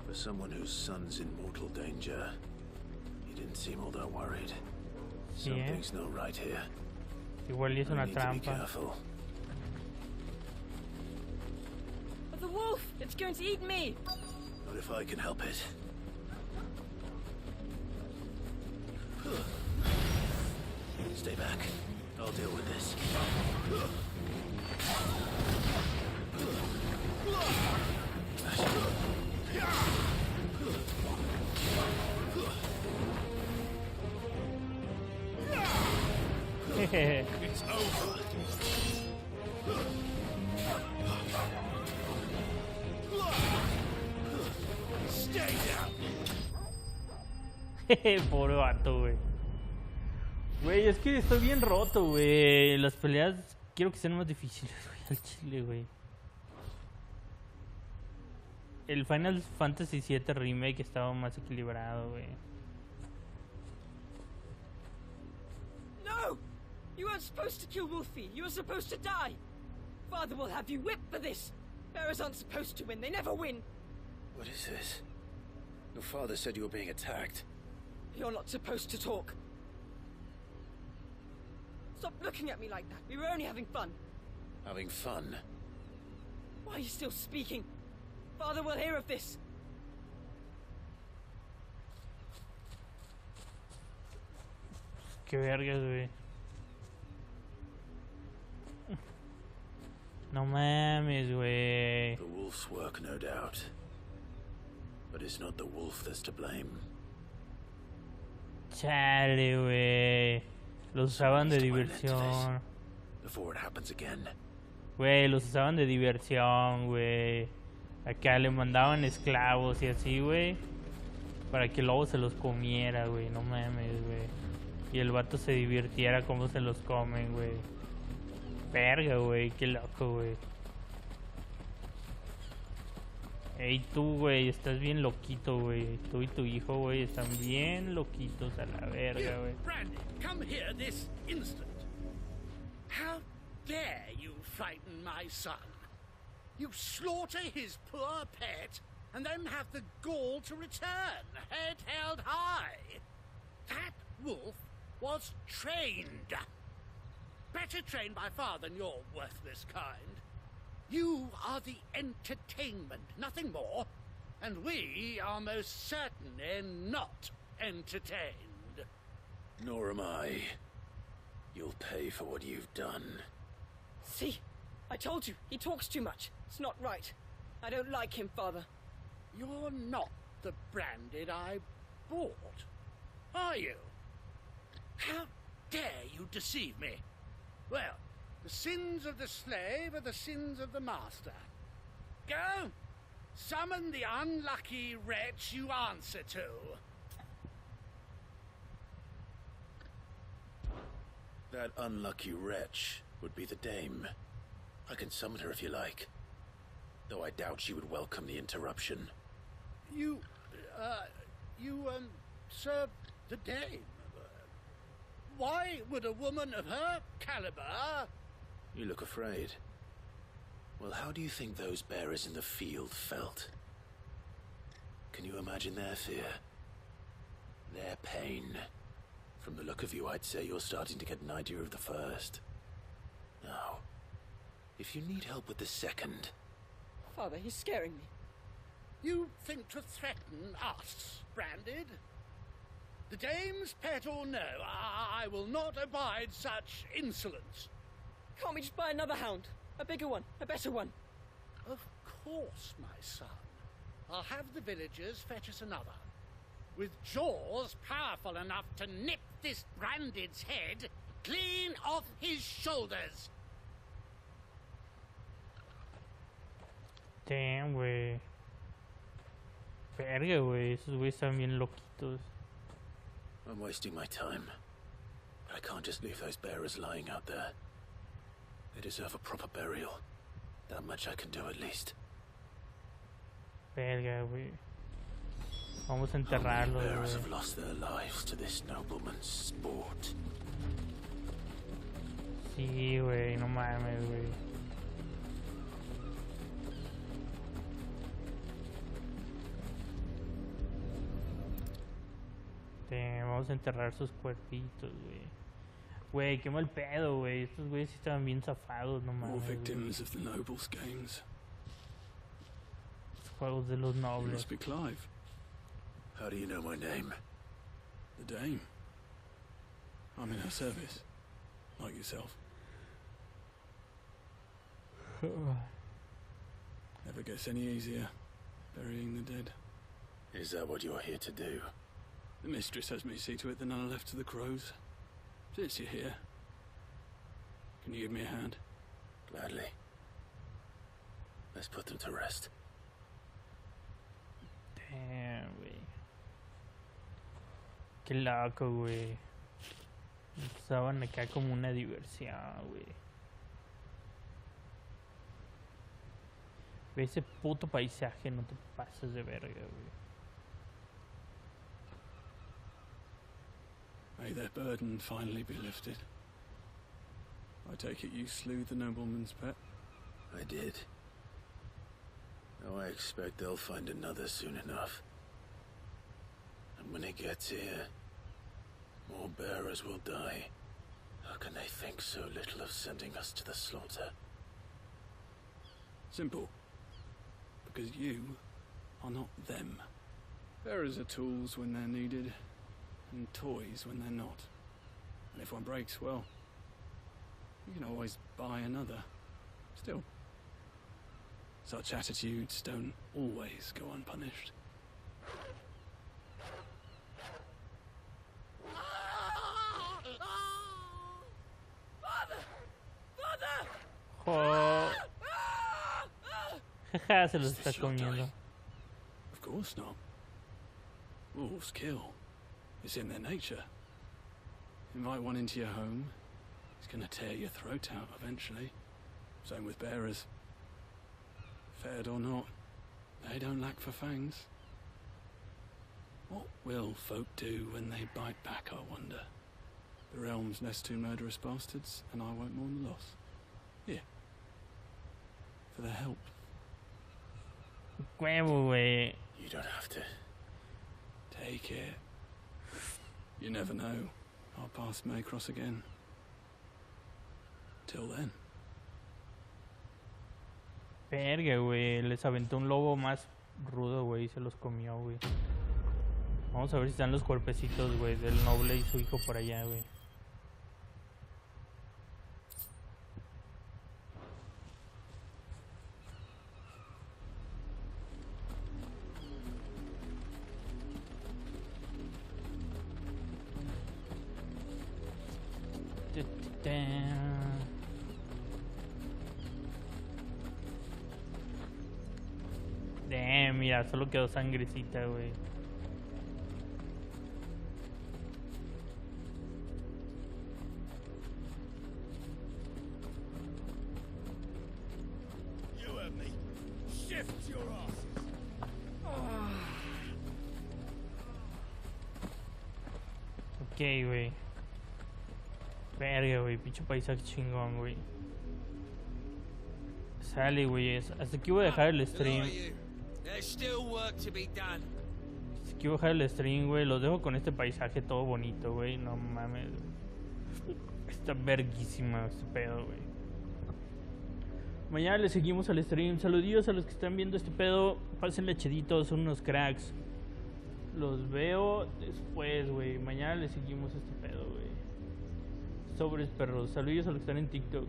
For someone whose son's in mortal danger, he didn't seem all that worried. Sí, Something's not right here. Igual y es una I need to be trampa. careful. The wolf! It's going to eat me! Not if I can help it. Stay back. I'll deal with this. It's over. Stay down. Pobre vato, güey. Güey, es que estoy bien roto, güey. Las peleas quiero que sean más difíciles, güey, al chile, güey. El Final Fantasy VII Remake estaba más equilibrado, güey. No! You weren't supposed to kill Wolfie. You were supposed to die. Father will have you whipped for this. Bearers aren't supposed to win. They never win. What is this? Your father said you were being attacked. You're not supposed to talk. Stop looking at me like that. We were only having fun. Having fun? Why are you still speaking? Father will hear of this. Qué vergas, güey. No mames, güey. The wolf's work, no doubt. But it's not the wolf that's to blame. Chale, güey. Los usaban de diversión. Before it happens again. Güey, los usaban de diversión, güey. Acá le mandaban esclavos y así, güey. Para que el lobo se los comiera, güey. No mames, güey. Y el vato se divirtiera como se los comen, güey. Verga, güey. Qué loco, güey. Ey, tú, güey. Estás bien loquito, güey. Tú y tu hijo, güey. Están bien loquitos a la verga, güey. Brandon, come here this instant. How dare you frighten my son? You slaughter his poor pet, and then have the gall to return, head held high. That wolf was trained. Better trained by far than your worthless kind. You are the entertainment, nothing more, and we are most certainly not entertained. Nor am I. You'll pay for what you've done. See? I told you, he talks too much. It's not right. I don't like him, Father. You're not the branded I bought, are you? How dare you deceive me? Well, the sins of the slave are the sins of the master. Go, summon the unlucky wretch you answer to. That unlucky wretch would be the dame. I can summon her if you like. Though I doubt she would welcome the interruption. You serve the dame. Why would a woman of her caliber... You look afraid. Well, how do you think those bearers in the field felt? Can you imagine their fear? Their pain? From the look of you, I'd say you're starting to get an idea of the first. Now, if you need help with the second... Father, he's scaring me. You think to threaten us, Branded? The dame's pet or no, I will not abide such insolence. Can't we just buy another hound? A bigger one, a better one. Of course, my son. I'll have the villagers fetch us another. With jaws powerful enough to nip this Branded's head clean off his shoulders. Damn, güey. Verga, güey. Esos güeyes están bien loquitos. I'm wasting my time. But I can't just leave those bearers lying out there. They deserve a proper burial. That much I can do at least. Verga, güey. Vamos a enterrarlos, How many bearers güey. have lost their lives to this nobleman's sport? Sí, güey. No mames, güey. Vamos a enterrar sus cuerpitos, güey. Güey, qué mal pedo, güey. Estos güeyes sí estaban bien zafados, no More mames. victims of the nobles' games. Los juegos de los You nobles. must be Clive. How do you know my name? The Dame. I'm in her service. Like yourself. Never gets any easier, burying the dead. Is that what you're here to do? The mistress has me see to it that none are left to the crows. Since you're here, can you give me a hand? Gladly. Let's put them to rest. Damn, güey. Qué loco, güey. Estaban acá como una diversión, güey. Ve ese puto paisaje, no te pases de verga, güey. May their burden finally be lifted. I take it you slew the nobleman's pet? I did. Now I expect they'll find another soon enough. And when it gets here, more bearers will die. How can they think so little of sending us to the slaughter? Simple. Because you are not them. Bearers are tools when they're needed, and toys when they're not. And if one breaks, well, you can always buy another. Still, such attitudes don't always go unpunished. Oh. Jaja, se los está comiendo. Of course not. Wolves kill. It's in their nature. Invite one into your home, he's gonna tear your throat out eventually. Same with bearers. Fed or not, they don't lack for fangs. What will folk do when they bite back, I wonder? The realm's nest two murderous bastards, and I won't mourn the loss. Here. For their help. Huevo, güey. You don't have to. Take it. You never know. Our paths may cross again. Till then. Verga, güey. Les aventó un lobo más rudo, güey. Y se los comió, güey. Vamos a ver si están los cuerpecitos, güey. Del noble y su hijo por allá, güey. Damn, mira, solo quedó sangrecita, güey. You heard me. Shift your asses. Ok, güey. Verga, güey. Pinche paisaje chingón, güey. Sale, güey. Hasta aquí voy a dejar el stream. There's still work to be done. Hasta aquí voy a dejar el stream, güey. Los dejo con este paisaje todo bonito, güey. No mames. Está verguísima este pedo, güey. Mañana le seguimos al stream. Saludillos a los que están viendo este pedo. Pásenle cheditos, son unos cracks. Los veo después, güey. Mañana le seguimos este pedo, güey. Sobres perros. Saludillos a los que están en TikTok.